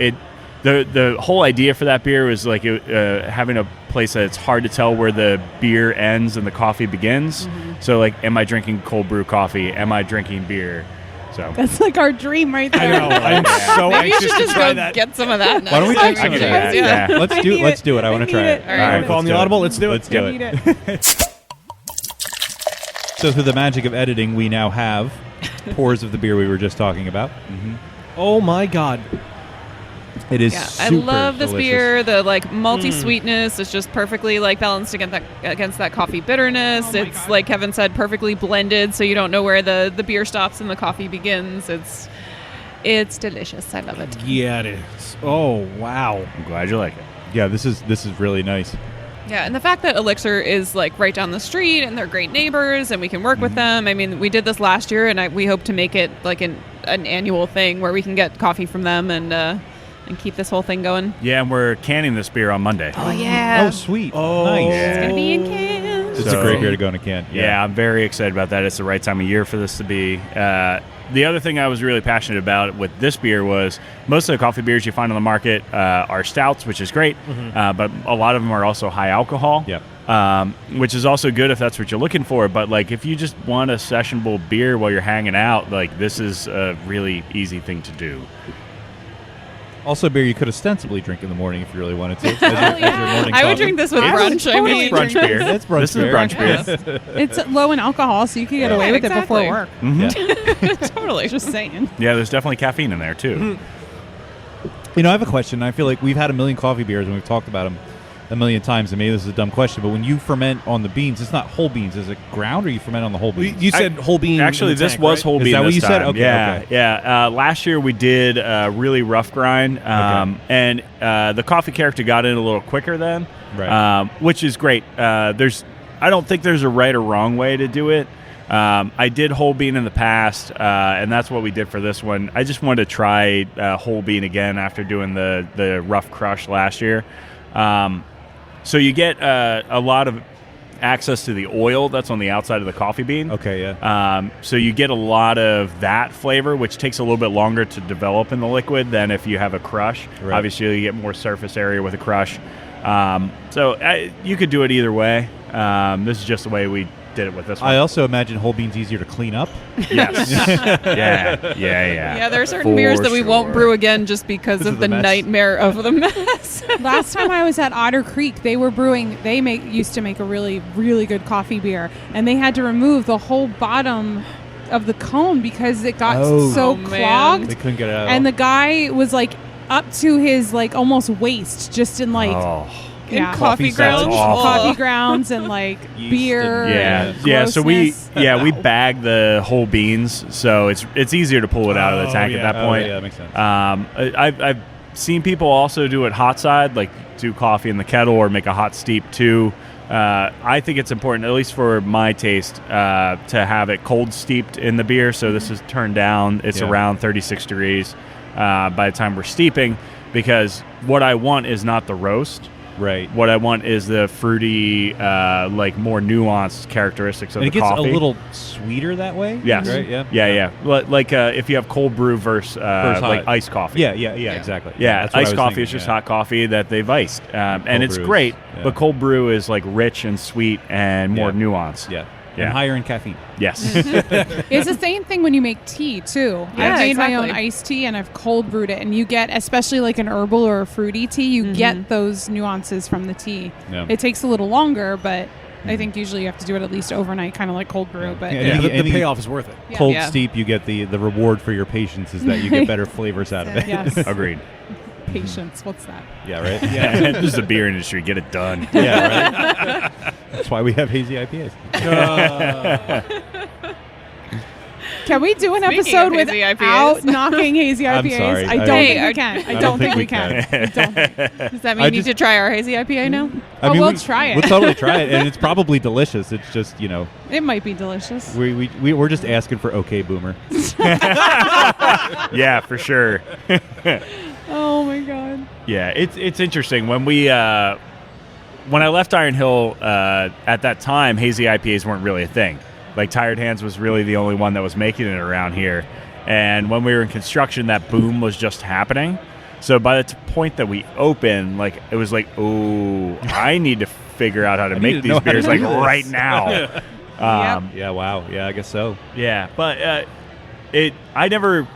the whole idea for that beer was like having a place that it's hard to tell where the beer ends and the coffee begins. So like, am I drinking cold brew coffee? Am I drinking beer? So That's like our dream right there. I know. I'm so Maybe you anxious should to just try go that. get some of that. Why don't we next drink time. some of can that? do that, yeah. Let's I do need let's it. do it. I want to try it. All right. All right, Calling the do it. audible. Let's do it. Let's do I it. need it. So through the magic of editing, we now have pours of the beer we were just talking about. Oh my God. It is Yeah, super I love this delicious. beer. The like malty sweetness is just perfectly like balanced against that coffee bitterness. Oh my It's God. like Kevin said, perfectly blended, so you don't know where the beer stops and the coffee begins. It's delicious. I love it. Yeah, it is. Oh wow. I'm glad you like it. Yeah, this is really nice. Yeah, and the fact that Elixir is like right down the street and they're great neighbors and we can work with them. I mean, we did this last year and we hope to make it like an annual thing where we can get coffee from them and keep this whole thing going. Yeah, and we're canning this beer on Monday. Oh yeah, Oh, sweet. Oh. Nice. it's gonna be in cans. It's a great beer to go in a can. Yeah, I'm very excited about that. It's the right time of year for this to be. The other thing I was really passionate about with this beer was most of the coffee beers you find on the market are stouts, which is great, but a lot of them are also high alcohol. Yep. Which is also good if that's what you're looking for. But like if you just want a sessionable beer while you're hanging out, like this is a really easy thing to do. Also, a beer you could ostensibly drink in the morning if you really wanted to. As your morning I would coffee. drink this with I would brunch. I totally mean, Brunch drink beer. That's brunch This beer. is brunch beer. It's low in alcohol, so you can get away with it before exactly. work. Yeah. totally. Just saying. Yeah, there's definitely caffeine in there too. You know, I have a question. I feel like we've had a million coffee beers and we've talked about them a million times, and maybe this is a dumb question, but when you ferment on the beans, it's not whole beans. Is it ground, or you ferment on the whole beans? You said whole bean. Actually, in the this tank, was right? whole Is bean. that what this you said? time. Okay, yeah, okay. yeah. Last year we did really rough grind, and the coffee character got in a little quicker then, Right. which is great. I don't think there's a right or wrong way to do it. I did whole bean in the past, and that's what we did for this one. I just wanted to try whole bean again after doing the rough crush last year. So you get a lot of access to the oil that's on the outside of the coffee bean. Okay, yeah. So you get a lot of that flavor, which takes a little bit longer to develop in the liquid than if you have a crush. Right. Obviously, you get more surface area with a crush. You could do it either way. This is just the way we did it with this one. I also imagine whole beans easier to clean up. Yes. yeah. Yeah, there are certain beers that we won't brew again just because of of the the mess. nightmare of the mess. Last time I was at Otter Creek, they were brewing. They used to make a really, really good coffee beer, and they had to remove the whole bottom of the cone because it got Oh. so Oh, man. clogged. They couldn't get it out. And the guy was like up to his like almost waist, just in like In coffee Coffee grounds. sounds awful. coffee grounds and like Yeast beer. and- and Yeah. So we grossness. we bag the whole beans, so it's easier to pull it out of the Oh, tank yeah. at that Oh, point. yeah, that makes sense. I've seen people also do it hot side, like do coffee in the kettle or make a hot steep too. I think it's important, at least for my taste, to have it cold steeped in the beer. So this is turned down. It's Yeah. around 36 degrees by the time we're steeping, because what I want is not the roast. Right. What I want is the fruity, like more nuanced characteristics of And it the gets coffee. a little sweeter that way. Yes. Right. Yeah. Yeah. Like if you have cold brew versus Versus like hot. iced coffee. Yeah. Exactly. Yeah, that's what I iced was coffee thinking, is just yeah. hot coffee that they've iced, and Cold it's brew is- great. yeah. But cold brew is like rich and sweet and more Yeah. nuanced. Yeah. Yeah. And higher in caffeine. Yes. It's the same thing when you make tea too. Yeah, I've made my own exactly. iced tea and I've cold brewed it, and you get, especially like an herbal or a fruity tea, you get those nuances from the tea. Yeah. It takes a little longer, but I think usually you have to do it at least overnight, kind of like cold brew. But Yeah, Yeah, and the you- payoff is worth it. Yeah. Cold Yeah. steep, you get the reward for your patience is that you get better flavors out of it. yes, Agreed. patience. What's that? Yeah. Right. Yeah. This is the beer industry. Get it done. Yeah. Right. That's why we have hazy IPAs. Can we do an Speaking episode of hazy without IPAs. knocking hazy I'm IPAs? sorry. I don't Hey, think we can. I don't think we can. I don't think. Does that mean I you need just- to try our hazy IPA now? We'll try it. We'll totally try it, and it's probably delicious. It's just It might be delicious. we're just asking for okay, boomer. Yeah, for sure. Oh my god. Yeah, it's interesting when when I left Iron Hill at that time, hazy IPAs weren't really a thing. Like Tired Hands was really the only one that was making it around here, and when we were in construction, that boom was just happening. So by the point that we opened, like it was like, oh, I need to figure out how to need make to these know how to beers do like this. right now. Yeah. Wow. Yeah. I guess so. Yeah, but I never.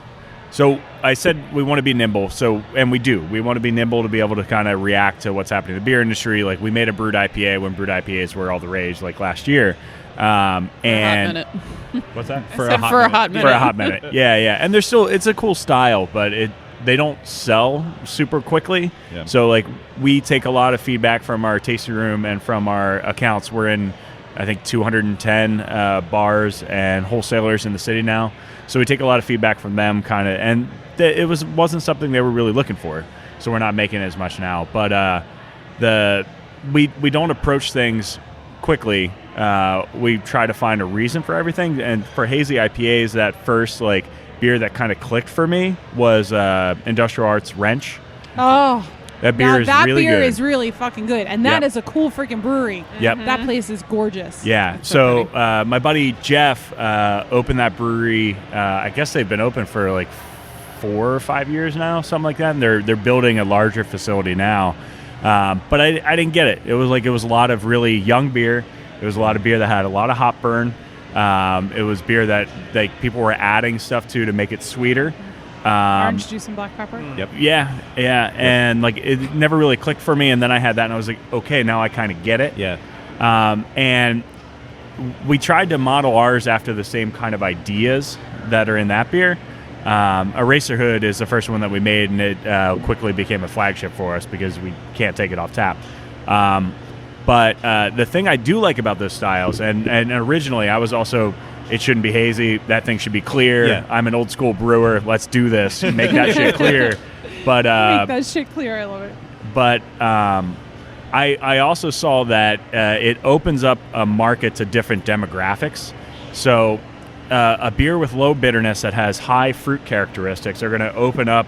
So I said we want to be nimble. And we do. We want to be nimble to be able to kind of react to what's happening in the beer industry. Like we made a brewed IPA when brewed IPAs were all the rage, like last year. And For a hot minute. what's that? For a hot minute. For a hot minute. Yeah. And there's still, it's a cool style, but they don't sell super quickly. Yeah. So like we take a lot of feedback from our tasting room and from our accounts. We're in, I think, 210 bars and wholesalers in the city now. So we take a lot of feedback from them, kind of, and it wasn't something they were really looking for. So we're not making as much now. But we don't approach things quickly. We try to find a reason for everything. And for hazy IPAs, that first like beer that kind of clicked for me was Industrial Arts Wrench. Oh. That beer is that really beer good. is really fucking good, and that Yep. is a cool freaking brewery. Yep. That place is gorgeous. Yeah. It's So pretty. my buddy Jeff opened that brewery. I guess they've been open for like 4 or 5 years now, something like that. And they're building a larger facility now. But I didn't get it. It was a lot of really young beer. It was a lot of beer that had a lot of hop burn. It was beer that like people were adding stuff to make it sweeter. Orange juice and black pepper. Yep. Yeah, and like it never really clicked for me. And then I had that, and I was like, okay, now I kind of get it. Yeah. And we tried to model ours after the same kind of ideas that are in that beer. Eraserhood is the first one that we made, and it quickly became a flagship for us because we can't take it off tap. But the thing I do like about those styles, and originally I was also, it shouldn't be hazy, that thing should be clear. Yeah. I'm an old school brewer, let's do this, make that shit clear. But Make that shit clear. I love it. but I also saw that it opens up a market to different demographics. So a beer with low bitterness that has high fruit characteristics are going to open up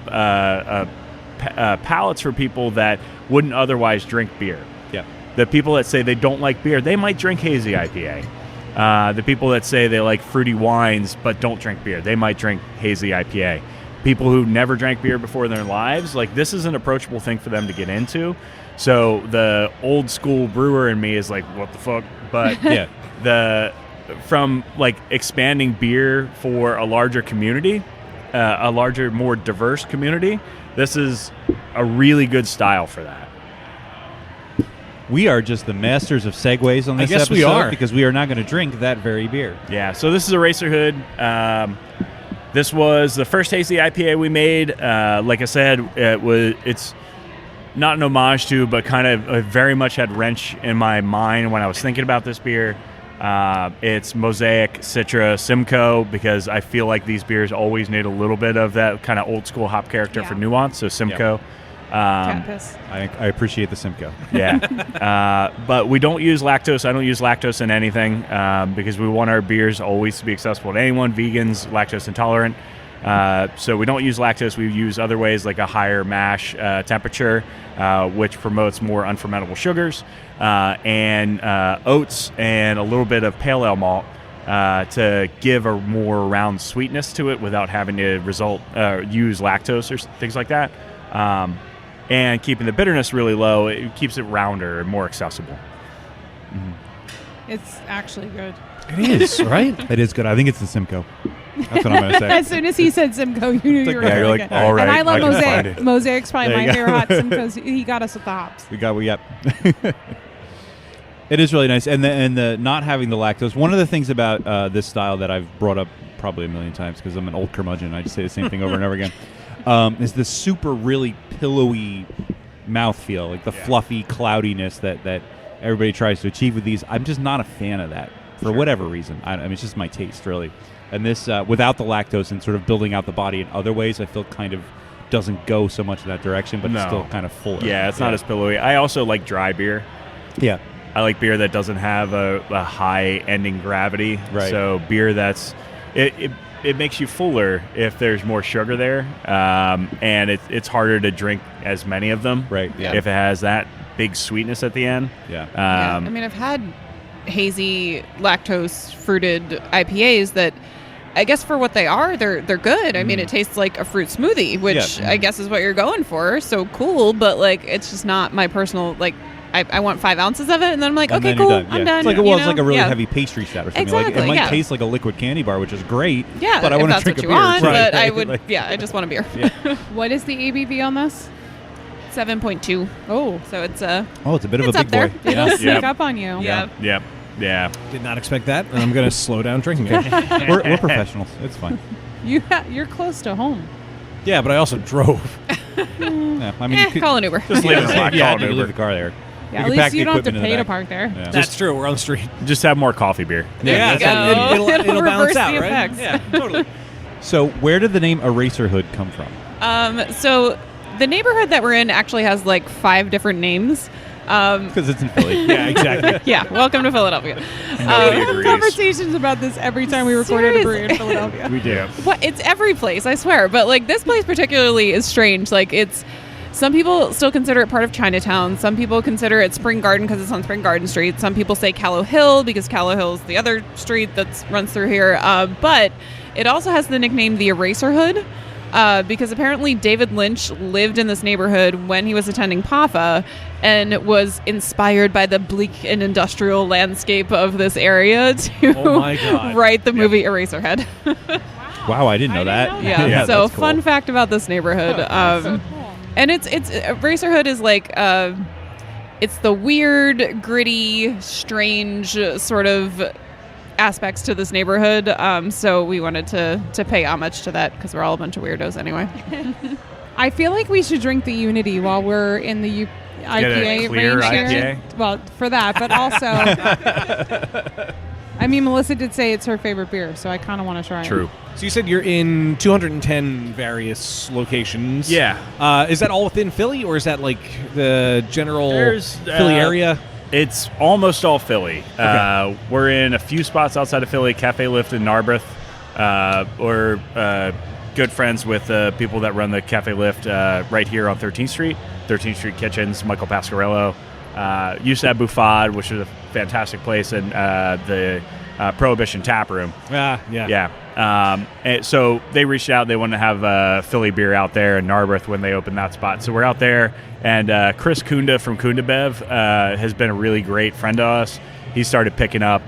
palates for people that wouldn't otherwise drink beer. Yeah. The people that say they don't like beer, they might drink hazy IPA. The people that say they like fruity wines but don't drink beer, they might drink hazy IPA. People who never drank beer before in their lives, like this is an approachable thing for them to get into. So the old school brewer in me is like, what the fuck? But Yeah. from like expanding beer for a larger community, a larger, more diverse community, this is a really good style for that. We are just the masters of segues on this guess episode we are. because we are not going to drink that very beer. Yeah, so this is Eraserhood. This was the first hazy IPA we made. Like I said, it's not an homage to, but kind of very much had wrench in my mind when I was thinking about this beer. It's Mosaic, Citra, Simcoe, because I feel like these beers always need a little bit of that kind of old school hop character for nuance. So Simcoe. Cat piss. I appreciate the Simcoe. Yeah. But we don't use lactose. I don't use lactose in anything because we want our beers always to be accessible to anyone, vegans, lactose intolerant. So we don't use lactose. We use other ways like a higher mash temperature, which promotes more unfermentable sugars, and oats and a little bit of pale ale malt to give a more round sweetness to it without having to use lactose or things like that. And keeping the bitterness really low, it keeps it rounder and more accessible. It's actually good. It is, right? It is good. I think it's the Simcoe. That's what I'm going to say. As soon as he said Simcoe, you knew you were yeah, really you're like, good. all right, And I love I can find Mosaic. it. Mosaic's probably There my you go. favorite hot Simcoe's. He got us with the hops. Yep. It is really nice, and the not having the lactose. One of the things about this style that I've brought up probably a million times because I'm an old curmudgeon. I just say the same thing over and over again. Is the super really pillowy mouthfeel, like the fluffy cloudiness that everybody tries to achieve with these. I'm just not a fan of that for whatever reason. I mean, it's just my taste, really. And this, without the lactose and sort of building out the body in other ways, I feel kind of doesn't go so much in that direction, but it's still kind of fuller. Yeah, it's not as pillowy. I also like dry beer. Yeah. I like beer that doesn't have a high ending gravity. Right. So beer that's it makes you fuller if there's more sugar there, and it's harder to drink as many of them. Right. Yeah. If it has that big sweetness at the end. Yeah. Yeah. I mean, I've had hazy lactose fruited IPAs that I guess for what they are, they're good. I mean, it tastes like a fruit smoothie, which I guess is what you're going for. So cool, but like it's just not my personal like. I want 5 ounces of it, and then I'm like, And okay, then cool, you're done. I'm Yeah. done. It's like, it's like a really Yeah. heavy pastry stout or something. Exactly, Like, it might yeah. taste like a liquid candy bar, which is great. Yeah, but I if want to that's drink what a you beer. want, Right. but I would, Like- I just want a beer. What is the ABV on this? 7.2. Oh, So it's Oh, it's a bit of It's a up big there. boy. it'll Yeah. sneak up on you. yeah. Yeah. Did not expect that, and I'm going to slow down drinking it. We're professionals. It's fine. You're close to home. Yeah, but I also drove. Yeah, I mean, you could, Call an Uber. Just leave it slack. yeah, Call you an leave Uber. the car there. Yeah, You at can pack least the you don't have to equipment in pay the to back. park there. Yeah. That's true. We're on the street. Just have more coffee beer. There you go. It'll balance Reverse out, the right? effects. Yeah, totally. So, where did the name Eraser Hood come from? So the neighborhood that we're in actually has like 5 different names. Because it's in Philly. Yeah, exactly. Yeah, welcome to Philadelphia. Nobody We have agrees. conversations about this every time we recorded a brewery in Philadelphia. We do. What? It's every place, I swear. But like this place particularly is strange. Like it's some people still consider it part of Chinatown. Some people consider it Spring Garden because it's on Spring Garden Street. Some people say Callow Hill because Callow Hill is the other street that runs through here. But it also has the nickname the Eraser Hood. Because apparently David Lynch lived in this neighborhood when he was attending PAFA and was inspired by the bleak and industrial landscape of this area to Oh my God. write the movie Eraserhead. Wow, I didn't know that. Yeah. Yeah, So that's cool. fun fact about this neighborhood. So cool. And it's Eraserhood is like it's the weird, gritty, strange sort of aspects to this neighborhood. So we wanted to pay homage to that because we're all a bunch of weirdos anyway. I feel like we should drink the Unity while we're in the IPA clear range IPA? here. Well, for that, but also, I mean, Melissa did say it's her favorite beer, so I kind of want to try it. True. So you said you're in 210 various locations. Yeah. Is that all within Philly, or is that like the general There's, Philly area? It's almost all Philly. We're in a few spots outside of Philly, Cafe Lift in Narberth. We're good friends with people that run the Cafe Lift right here on 13th Street. 13th Street Kitchens, Michael Pasquarello. Used to have Buffad, which is a fantastic place, and the Prohibition Tap Room. Yeah. And so they reached out. They wanted to have Philly beer out there in Narberth when they opened that spot. So we're out there. And Chris Kunda from Kunda Bev has been a really great friend to us. He started picking up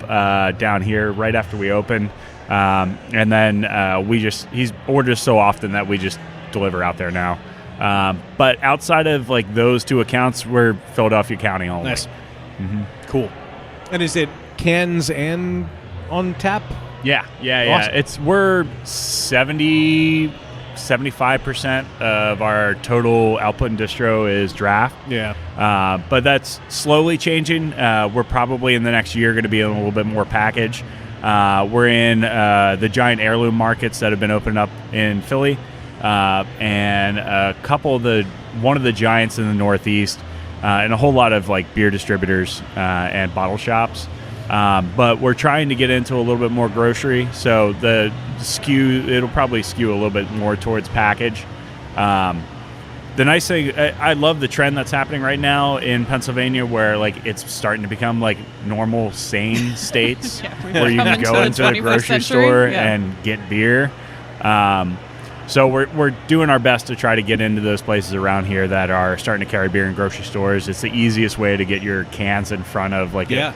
down here right after we opened. And then he's ordered us so often that we just deliver out there now. But outside of like those 2 accounts, we're Philadelphia County only. Nice. Cool. And is it cans and on tap? Yeah. Awesome. We're 75% of our total output in distro is draft. Yeah. But that's slowly changing. We're probably in the next year going to be in a little bit more package. We're in the giant heirloom markets that have been opened up in Philly, and one of the giants in the Northeast, and a whole lot of like beer distributors and bottle shops. But we're trying to get into a little bit more grocery, so it'll probably skew a little bit more towards package. The nice thing, I love the trend that's happening right now in Pennsylvania, where like it's starting to become like normal, sane states where you can go into the grocery store and get beer. So we're doing our best to try to get into those places around here that are starting to carry beer in grocery stores. It's the easiest way to get your cans in front of like a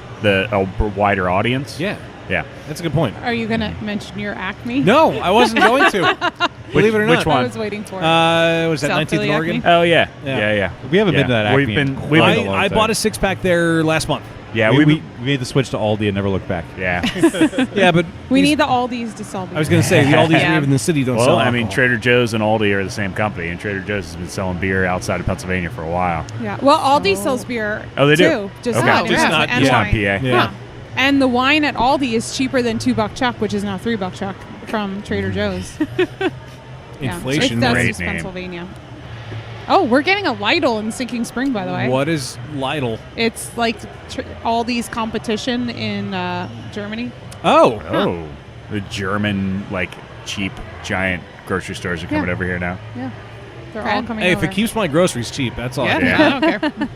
wider audience. Yeah. Yeah. That's a good point. Are you going to mention your Acme? No, I wasn't going to. Believe it or not. Which one? I was waiting for it. Was that South 19th Philly and Oregon? Acme? Oh, yeah. Yeah. Yeah. We haven't been to that Acme. I bought a 6-pack there last month. Yeah, we made the switch to Aldi and never looked back. Yeah. Yeah, but we need the Aldi's to sell beer. I was going to say, the Aldi's Yeah. we have in the city don't Well, sell I mean, alcohol. Trader Joe's and Aldi are the same company, and Trader Joe's has been selling beer outside of Pennsylvania for a while. Yeah. Well, Aldi sells beer. Oh, they do? too. Just Okay. not, Just not- and just not wine. PA. Yeah. Yeah. And the wine at Aldi is cheaper than $2 Chuck, which is now $3 Chuck from Trader Joe's. Yeah. Inflation That's rate just name. Pennsylvania. Oh, we're getting a Lidl in Sinking Spring, by the way. What is Lidl? It's like Aldi's competition in Germany. Oh. Oh. The German, like, cheap, giant grocery stores are coming Yeah. over here now. Yeah. They're all Right. coming Hey, over. if it keeps my groceries cheap, that's all. Yeah, Yeah. I don't care.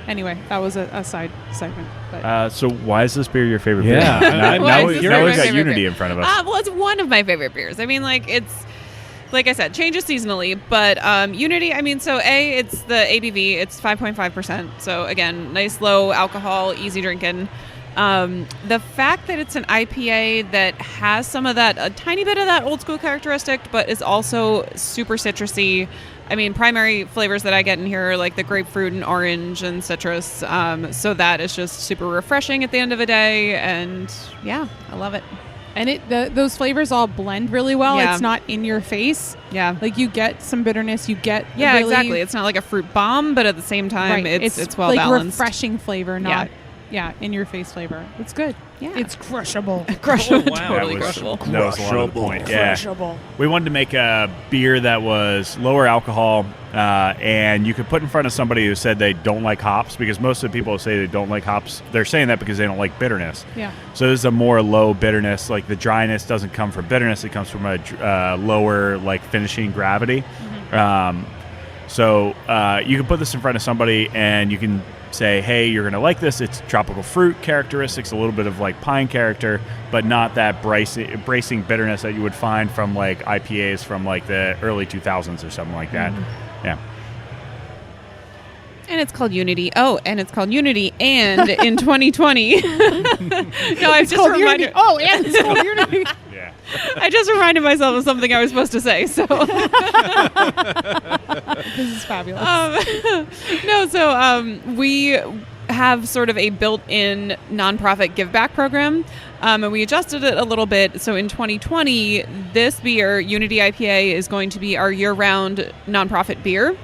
Anyway, that was a side segment. But So why is this beer your favorite Yeah. beer? Now, Why now, is this now beer we've my got favorite Unity beer? in front of us. Well, it's one of my favorite beers. I mean, like, it's, like I said, changes seasonally, but Unity, I mean, so it's the ABV, it's 5.5%. So, again, nice low alcohol, easy drinking. The fact that it's an IPA that has some of that, a tiny bit of that old school characteristic, but is also super citrusy. I mean, primary flavors that I get in here are like the grapefruit and orange and citrus. So that is just super refreshing at the end of the day. And yeah, I love it. and those flavors all blend really well. Yeah. It's not in your face. Yeah. Like you get some bitterness. You get Yeah, really, exactly. It's not like a fruit bomb, but at the same time, right. it's well like balanced. refreshing flavor, not in your face flavor. It's good. Yeah. It's crushable. Crushable. Oh, wow. Totally that was, crushable. that was a lot of the point. Yeah. We wanted to make a beer that was lower alcohol, and you could put in front of somebody who said they don't like hops, because most of the people who say they don't like hops, they're saying that because they don't like bitterness. Yeah. So this is a more low bitterness. Like the dryness doesn't come from bitterness; it comes from a lower like finishing gravity. So you can put this in front of somebody, and you can say, hey, you're going to like this. It's tropical fruit characteristics, a little bit of like pine character, but not that bracing bitterness that you would find from like IPAs from like the early 2000s or something like that. Yeah. And it's called Unity. Oh, and it's called Unity. And in 2020, no, I've just reminded. Oh, and it's called Unity. Yeah. I just reminded myself of something I was supposed to say. So This is fabulous. we have sort of a built-in nonprofit give back program, and we adjusted it a little bit. So in 2020, this beer, Unity IPA, is going to be our year-round nonprofit beer.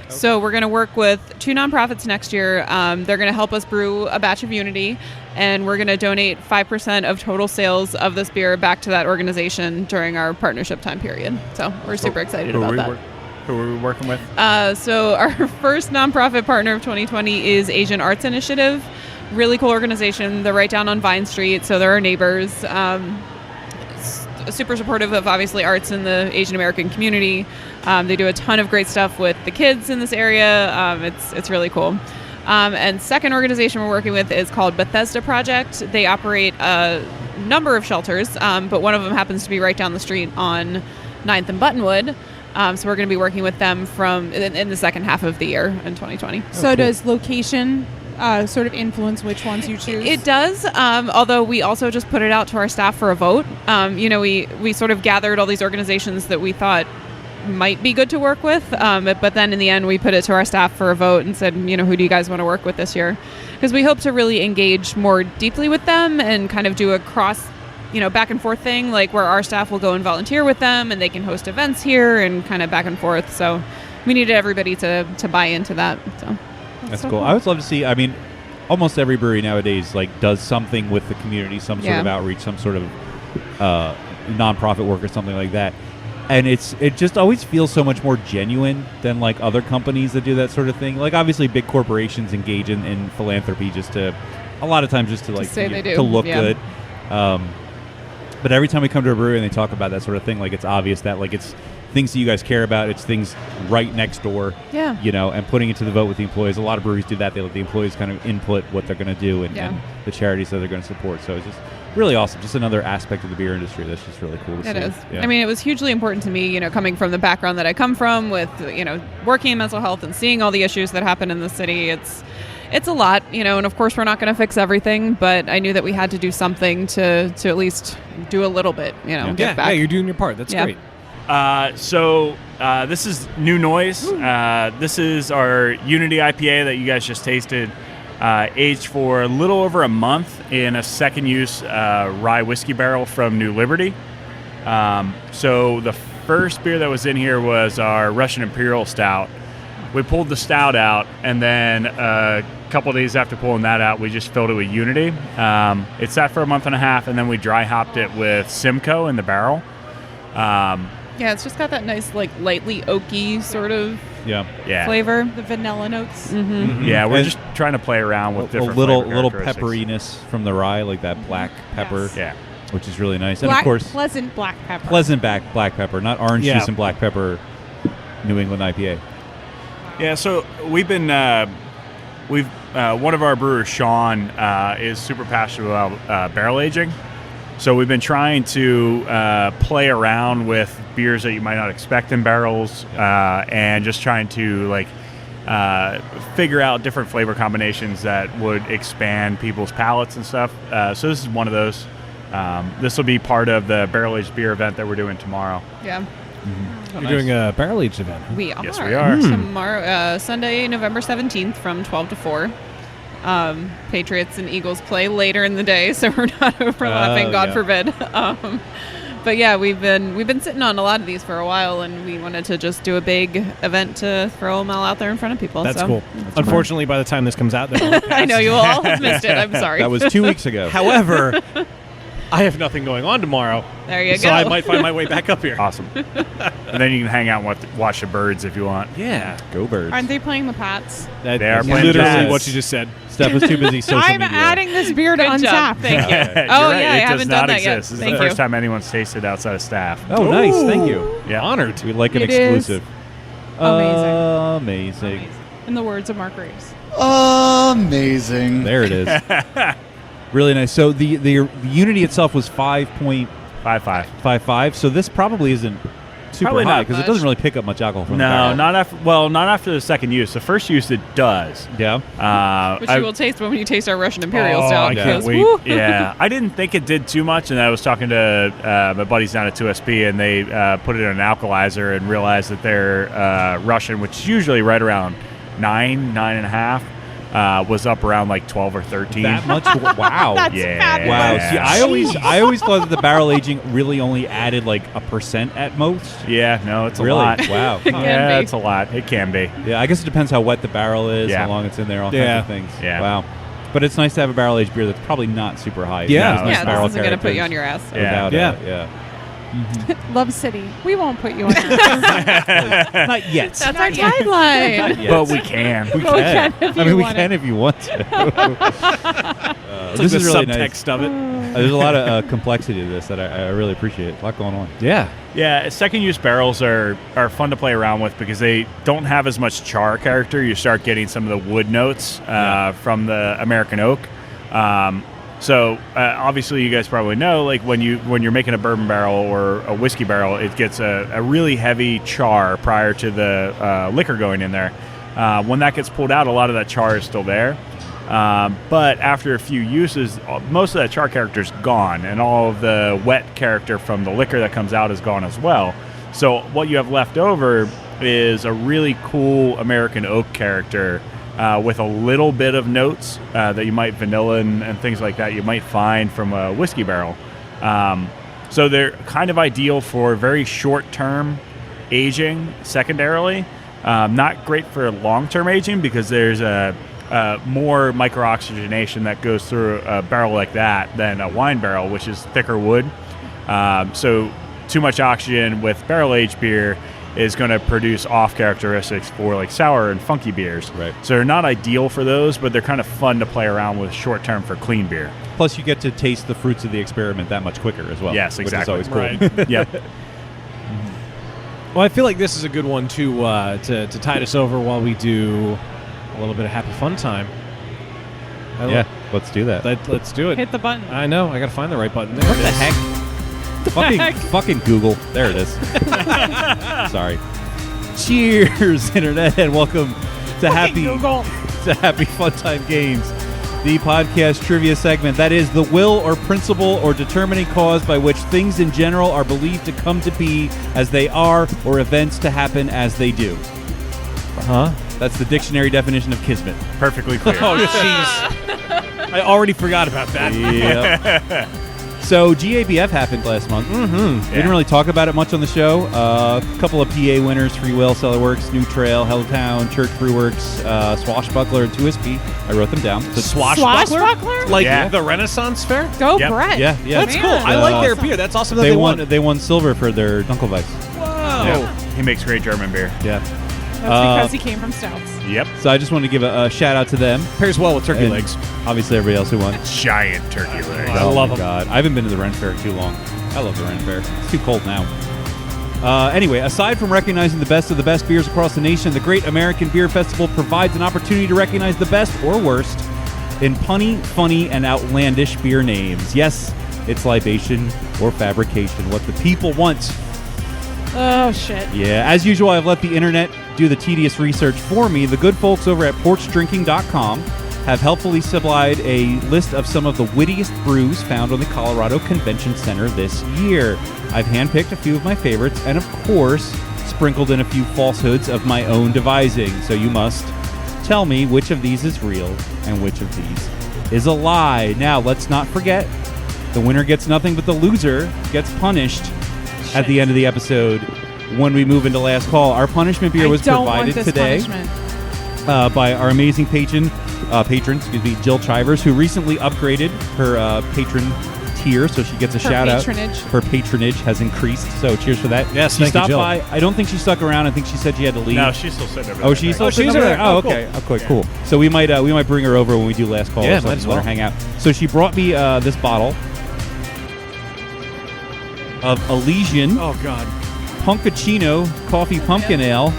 So we're going to work with 2 nonprofits next year. They're going to help us brew a batch of Unity, and we're going to donate 5% of total sales of this beer back to that organization during our partnership time period. So we're super excited about that. Who are we working with? So our first nonprofit partner of 2020 is Asian Arts Initiative. Really cool organization. They're right down on Vine Street, so they're our neighbors. Super supportive of obviously arts in the Asian American community. They do a ton of great stuff with the kids in this area. It's really cool. And second organization we're working with is called Bethesda Project. They operate a number of shelters, but one of them happens to be right down the street on 9th and Buttonwood. So we're going to be working with them in the second half of the year in 2020. So does location sort of influence which ones you choose? It does, although we also just put it out to our staff for a vote. We sort of gathered all these organizations that we thought might be good to work with, but then in the end we put it to our staff for a vote and said, who do you guys want to work with this year? Because we hope to really engage more deeply with them and kind of do a cross back and forth thing, like where our staff will go and volunteer with them and they can host events here and kind of back and forth. So we needed everybody to buy into that. So That's cool. I would love to see, almost every brewery nowadays does something with the community, some sort of outreach, some sort of nonprofit work or something like that. And it just always feels so much more genuine than other companies that do that sort of thing. Obviously big corporations engage in philanthropy just to a lot of times just to like say they do, to look yeah. good. But every time we come to a brewery and they talk about that sort of thing, like it's obvious that like it's things that you guys care about. It's things right next door. Yeah. You know, and putting it to the vote with the employees. A lot of breweries do that. They let the employees kind of input what they're going to do and the charities that they're going to support. So it's just really awesome. Just another aspect of the beer industry that's just really cool to see. It is. Yeah. I mean, it was hugely important to me, coming from the background that I come from with, working in mental health and seeing all the issues that happen in the city. It's a lot, and of course we're not going to fix everything, but I knew that we had to do something to at least do a little bit, give back. Yeah, you're doing your part. That's great. So this is New Noise. This is our Unity IPA that you guys just tasted, aged for a little over a month in a second-use rye whiskey barrel from New Liberty. So the first beer that was in here was our Russian Imperial Stout. We pulled the stout out, and then a couple of days after pulling that out, we just filled it with Unity. It sat for a month and a half, and then we dry hopped it with Simcoe in the barrel. Yeah, it's just got that nice, lightly oaky sort of flavor. The vanilla notes. Mm-hmm. Yeah, we're And just trying to play around with different a little flavor pepperiness from the rye, like that black pepper, Yeah. which is really nice. And of course, pleasant black pepper. black pepper, not orange juice and black pepper. New England IPA. Yeah, so we've been one of our brewers, Sean, is super passionate about barrel aging. So we've been trying to play around with beers that you might not expect in barrels, and just trying to figure out different flavor combinations that would expand people's palates and stuff. So this is one of those. This will be part of the barrel aged beer event that we're doing tomorrow. Yeah. You're doing a barrel aged event. We are. Yes, we are. Tomorrow, Sunday, November 17th from 12 to 4. Patriots and Eagles play later in the day, so we're not overlapping, God forbid. But yeah, we've been sitting on a lot of these for a while, and we wanted to just do a big event to throw them all out there in front of people. That's so cool. Unfortunately, by the time this comes out, I know you all have missed it. I'm sorry. That was 2 weeks ago. However, I have nothing going on tomorrow. There you so go. I might find my way back up here. Awesome. And then you can hang out and watch the birds if you want. Yeah. Go Birds. Aren't they playing the Pats? That They are is playing literally jazz. what you just said. Steph was too busy social I'm media. adding this beer to Good job. Untapped. Thank you. You're Oh, right. yeah, I It haven't does done not that yet. exist. This is Thank the first you. time anyone's tasted outside of staff. Oh, nice. Thank you. Yeah. Honored. We like an It is exclusive. amazing. Amazing. In the words of Mark Reeves. Amazing. There it is. Really nice. So the Unity itself was 5.55. 5.5. So this probably isn't super Probably high not because it much. doesn't really pick up much alcohol from the No, barrel. not after the second use. The first use it does. Yeah. Which you will taste when you taste our Russian Imperial Oh, Stout. I can't because, wait. woo. Yeah, I didn't think it did too much, and I was talking to my buddies down at 2SP, and they put it in an alkalizer and realized that their Russian, which is usually right around 9.5, was up around like 12 or 13. That much? Wow. That's Yeah. fabulous. Wow. Yeah. See, I always thought that the barrel aging really only added like 1% at most. Yeah, no, it's a Really? lot. Wow. It can Yeah, be. it's a lot. It can be. Yeah, I guess it depends how wet the barrel is, Yeah. how long it's in there, all Yeah. kinds of things. Yeah. Wow. But it's nice to have a barrel aged beer that's probably not super high. Yeah. It's nice Yeah, barrel this isn't going to put you on characters your ass. Yeah. without Yeah. yeah. Love City. We won't put you on your ass. Not yet. That's our tagline. Yes. But we can. We But we can. can if I you mean, we want can it. if you want to. It's this like the is really subtext nice. of it. There's a lot of complexity to this that I really appreciate. A lot going on. Yeah. Yeah, second-use barrels are fun to play around with because they don't have as much char character. You start getting some of the wood notes from the American oak. So obviously, you guys probably know, like when you're making a bourbon barrel or a whiskey barrel, it gets a really heavy char prior to the liquor going in there. When that gets pulled out, a lot of that char is still there. But after a few uses, most of that char character is gone, and all of the wet character from the liquor that comes out is gone as well. So what you have left over is a really cool American oak character with a little bit of notes that you might vanilla and things like that you might find from a whiskey barrel. So they're kind of ideal for very short-term aging secondarily. Not great for long-term aging because there's more microoxygenation that goes through a barrel like that than a wine barrel, which is thicker wood. So too much oxygen with barrel-aged beer is going to produce off characteristics for like sour and funky beers. Right. So they're not ideal for those, but they're kind of fun to play around with short term for clean beer. Plus, you get to taste the fruits of the experiment that much quicker as well. Yes, exactly. Which is always cool. Right. Yeah. Well, I feel like this is a good one to tide us over while we do a little bit of happy fun time. Yeah, let's do that. Let's do it. Hit the button. I know. I got to find the right button. There What it the is. heck? Fucking Google. There it is. Sorry. Cheers, Internet, and welcome to Happy Fun Time Games, the podcast trivia segment that is the will or principle or determining cause by which things in general are believed to come to be as they are or events to happen as they do. Huh? That's the dictionary definition of Kismet. Perfectly clear. Oh, jeez. I already forgot about that. Yep. So GABF happened last month. Mm-hmm. We didn't really talk about it much on the show. A couple of PA winners: Free Will, Cellar Works, New Trail, Helltown, Church Brewworks, Swashbuckler, and 2SP. I wrote them down. So Swashbuckler? Like Yeah. the Renaissance Fair? Go Yep. Brett. Yeah. That's Man. cool. I like their beer. That's awesome that They they won. won. They won silver for their Dunkelweiss. Whoa. Yeah. He makes great German beer. Yeah. That's because he came from Stouts. Yep. So I just wanted to give a shout out to them. Pairs well with turkey And legs. Obviously, everybody else who won. Giant turkey legs. I love my 'em. God, I haven't been to the Ren Fair too long. I love the Ren Fair. It's too cold now. Anyway, aside from recognizing the best of the best beers across the nation, the Great American Beer Festival provides an opportunity to recognize the best or worst in punny, funny, and outlandish beer names. Yes, it's libation or fabrication, what the people want. Oh, shit. Yeah, as usual, I've let the internet do the tedious research for me. The good folks over at porchdrinking.com have helpfully supplied a list of some of the wittiest brews found on the Colorado Convention Center this year. I've handpicked a few of my favorites and, of course, sprinkled in a few falsehoods of my own devising. So you must tell me which of these is real and which of these is a lie. Now, let's not forget, the winner gets nothing, but the loser gets punished at the end of the episode when we move into last call. Our punishment beer was provided today by our amazing patron, Jill Chivers, who recently upgraded her patron tier, so she gets a shout out. Her patronage has increased, so cheers for that. Yes, she thank you, stopped Jill. by. I don't think she stuck around. I think she said she had to leave. No, she's still sitting over there. Oh, she's still sitting she's over there. there. Oh, Oh, cool. okay. Okay, cool. So we might bring her over when we do last call. Yeah, or might as something, let her well. hang out. So she brought me this bottle of Elysian Oh, God. Punkachino Coffee Pumpkin Ale,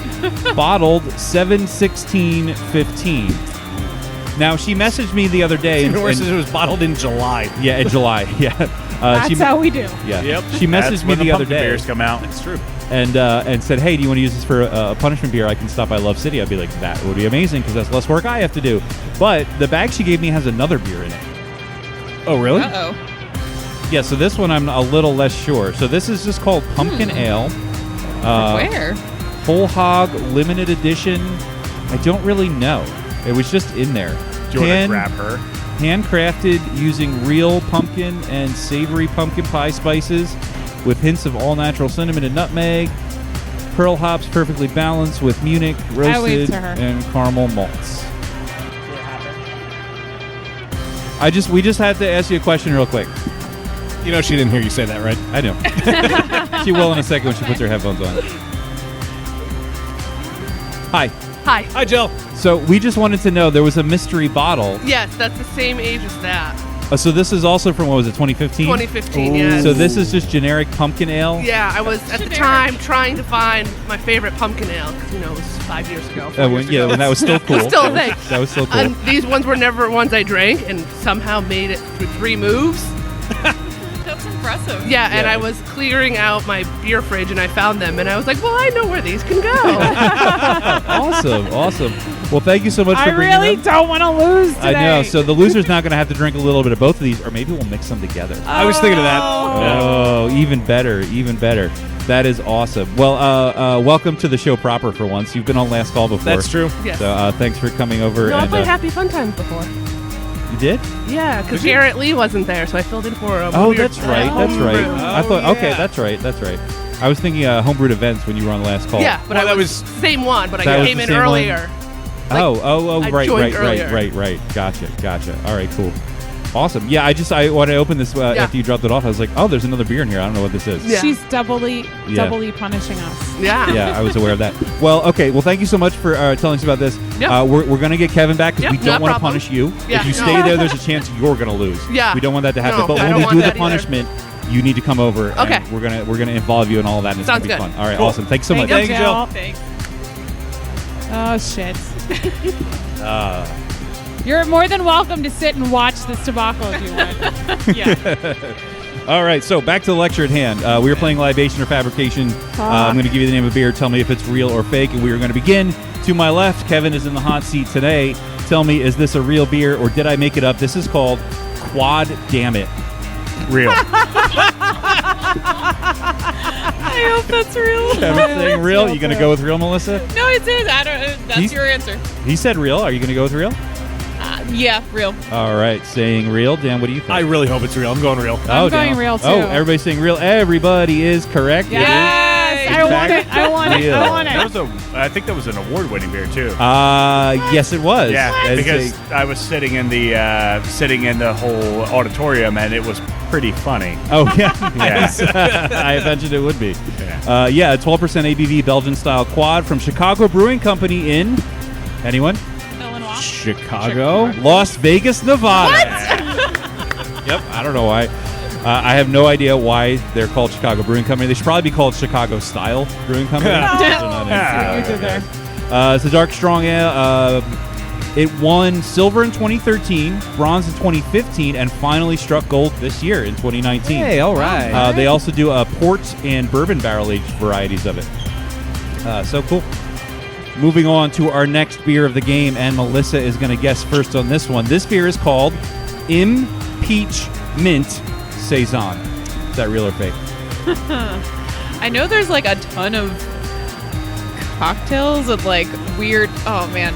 bottled 7/16/15. Now, she messaged me the other day. Even worse is it was bottled in July. Yeah, in July. Yeah. That's how we do. Yeah. Yep. She That's messaged me when the other pumpkin day beers come out. That's true. and said, hey, do you want to use this for a punishment beer? I can stop by Love City. I'd be like, that would be amazing because that's less work I have to do. But the bag she gave me has another beer in it. Oh, really? Uh-oh. Yeah, so this one I'm a little less sure. So this is just called Pumpkin Ale. Where? Whole Hog Limited Edition. I don't really know. It was just in there. Do you want to grab her? Handcrafted using real pumpkin and savory pumpkin pie spices with hints of all-natural cinnamon and nutmeg. Pearl hops perfectly balanced with Munich I waved roasted to her. and caramel malts. We just had to ask you a question real quick. You know she didn't hear you say that, right? I know. She will in a second when she puts her headphones on. Hi. Hi. Hi, Jill. So we just wanted to know, there was a mystery bottle. Yes, that's the same age as that. So this is also from, what was it, 2015? 2015, yes. So this is just generic pumpkin ale? Yeah, I was at the time trying to find my favorite pumpkin ale because, it was 5 years ago. 4 years ago. When that was still cool. It was still a thing. That was still cool. And these ones were never ones I drank and somehow made it through 3 moves. That's impressive. Yeah, and Yeah. I was clearing out my beer fridge and I found them and I was like, well, I know where these can go. Awesome. Well, thank you so much for I bringing really them. don't want to lose today. I know. So the loser's now going to have to drink a little bit of both of these, or maybe we'll mix them together. I was thinking of that. Oh, even better. That is awesome. Well, welcome to the show proper for once. You've been on last call before. That's true. Yes. So thanks for coming over. No, I and, played Happy Fun Times before. you did? Yeah, because Garrett Lee wasn't there, so I filled in for him. Oh, that's right. Homebrew. I thought. Okay, that's right. I was thinking homebrewed events when you were on last call. Yeah, but Well, I that was same one, but That I was came the in same one? earlier. Oh, I right. joined earlier. Gotcha. All right, cool. Awesome. Yeah, when I opened this after you dropped it off, I was like, oh, there's another beer in here. I don't know what this is. Yeah. She's doubly punishing us. Yeah. Yeah, I was aware of that. Well, okay. Well, thank you so much for telling us about this. Yep. We're going to get Kevin back because Yep, we don't no want to problem. punish you. Yeah, If you no. stay there, there's a chance you're going to lose. Yeah. We don't want that to happen. No, but I when don't we want do the that either. punishment, you need to come over. Okay. And we're gonna involve you in all of that. And it's Sounds gonna be good. fun. All right. Cool. Awesome. Thanks so much. Thank you, Jill. Thanks. Oh shit. You're more than welcome to sit and watch this tobacco if you want. Yeah. All right, so back to the lecture at hand. We were playing libation or fabrication. I'm going to give you the name of a beer. Tell me if it's real or fake, and we are going to begin. To my left, Kevin is in the hot seat today. Tell me, is this a real beer or did I make it up? This is called Quad Damn It. Real. I hope that's real. Kevin saying real. You going to go with real, Melissa? No, it is. I don't. That's your answer. He said real. Are you going to go with real? Yeah, real. All right, saying real. Dan, what do you think? I really hope it's real. I'm going real. I'm going Dan. real, too. Oh, everybody's saying real. Everybody is correct. Yes, I want it. I want it. I want That it. was I think that was an award-winning beer too. Yes, it was. Yeah, As because a- I was sitting in the whole auditorium, and it was pretty funny. Oh, yeah. Yeah. Nice. I imagined it would be. Yeah. A 12% ABV Belgian-style quad from Chicago Brewing Company in... Anyone? Illinois. Chicago. Las Vegas, Nevada. Yep, I don't know why. I have no idea why they're called Chicago Brewing Company. They should probably be called Chicago Style Brewing Company. They're not in- You did there. It's a dark strong ale. It won silver in 2013, bronze in 2015, and finally struck gold this year in 2019. Hey, all right. They also do port and bourbon barrel-aged varieties of it. So cool. Moving on to our next beer of the game, and Melissa is going to guess first on this one. This beer is called Impeachment Saison. Is that real or fake? I know there's like a ton of cocktails with like weird. Oh man,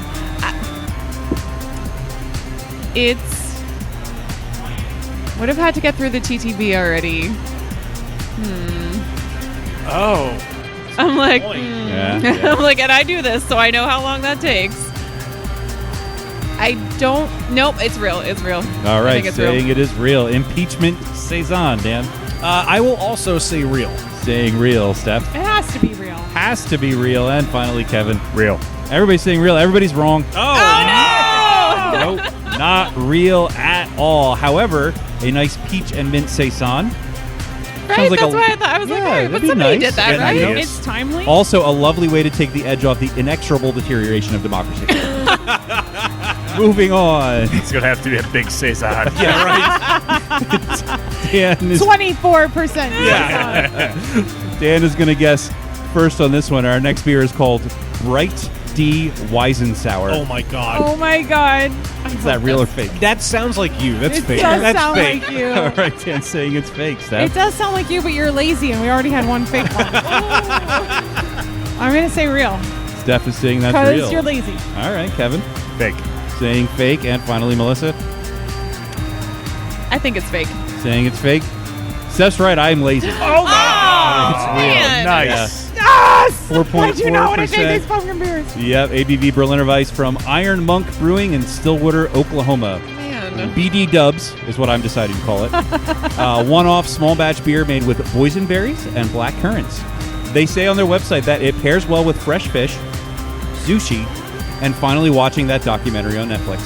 it's would have had to get through the TTB already. Oh. I'm like, Yeah. I'm like, and I do this, so I know how long that takes. I don't. Nope, it's real. It's real. All I right, think it's saying real. it is real. Impeachment Saison, Dan. I will also say real. Saying real, Steph. It has to be real. Has to be real. And finally, Kevin. Real. Everybody's saying real. Everybody's wrong. Oh no! Nope, not real at all. However, a nice peach and mint Saison. Right, like that's a- why I thought I was like, Yeah, hey, that'd but be somebody nice. did that, Yeah, right? yeah. It's timely. Also, a lovely way to take the edge off the inexorable deterioration of democracy. Moving on. It's gonna have to be a big saison. Yeah, right. Dan is, 24%. Dan is going to guess first on this one. Our next beer is called Bright D Weizensour. Oh my god. Oh my god. Is that real or fake? That sounds like you. That's It fake. does That's sound fake. like you. All right, Dan's saying it's fake, Steph. It does sound like you, but you're lazy, and we already had one fake one. I'm gonna say real Steph is saying that's because real. you're lazy. All right, Kevin. Fake. Saying fake. And finally, Melissa. I think it's fake. Saying it's fake. Steph's right. I'm lazy. Oh, man. Nice. Yes! 4.4%. I do not want to take these pumpkin beers. Yep, ABV Berliner Weiss from Iron Monk Brewing in Stillwater, Oklahoma. Man. BD Dubs is what I'm deciding to call it. One-off small batch beer made with boysenberries and black currants. They say on their website that it pairs well with fresh fish, sushi, and finally watching that documentary on Netflix.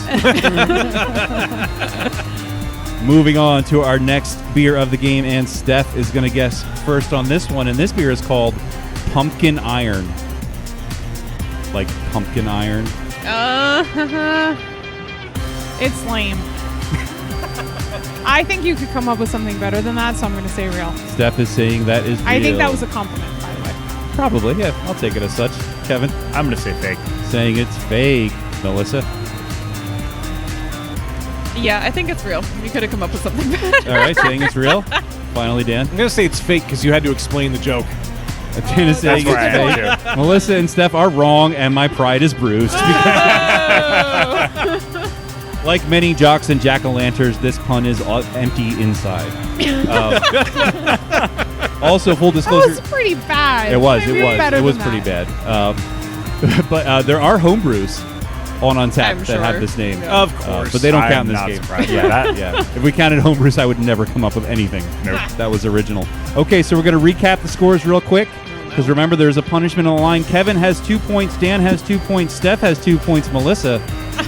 Moving on to our next beer of the game, and Steph is going to guess first on this one, and this beer is called Pumpkin Iron. Like pumpkin iron. It's lame. I think you could come up with something better than that, so I'm going to say real. Steph is saying that is real. I think that was a compliment, by the way. Probably, yeah. I'll take it as such. Kevin I'm gonna say fake. saying it's fake. Melissa. Yeah, I think it's real. You could have come up with something better. All right, saying it's real. Finally, Dan. I'm gonna say it's fake because you had to explain the joke. Dan is saying That's where I it's am fake. Melissa and Steph are wrong, and my pride is bruised. Like many jocks and jack-o'-lanterns, this pun is empty inside. Also, full That disclosure. was pretty bad. It was. Maybe It was. better It was than pretty that. bad. But there are home brews on Untapped I'm that have sure. this name. Of course. But they don't count I'm in this not game. surprised. Yeah. If we counted homebrews, I would never come up with anything. Nope. That was original. Okay, so we're going to recap the scores real quick. Because remember, there's a punishment on the line. Kevin has 2 points. Dan has 2 points. Steph has 2 points. Melissa,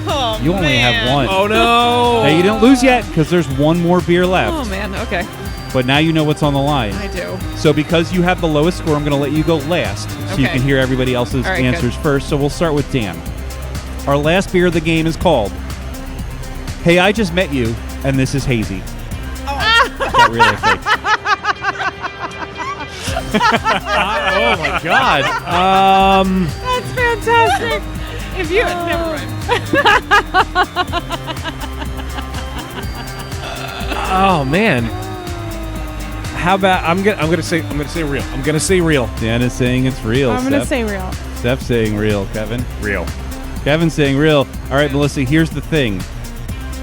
Oh, you only have 1. Oh no! Hey, you didn't lose yet because there's one more beer left. Oh man. Okay. But now you know what's on the line. I do. So because you have the lowest score, I'm going to let you go last so you Okay. can hear everybody else's All right, answers first. So we'll start with Dan. Our last beer of the game is called Hey, I Just Met You, and This Is Hazy. That really fake. Oh my god. That's fantastic. If you never mind. Oh man. How about I'm gonna say real. I'm gonna say real. Dan is saying it's real. I'm gonna Steph. say real. Steph's saying real. Kevin. Real. Kevin's saying real. All right, Melissa, here's the thing.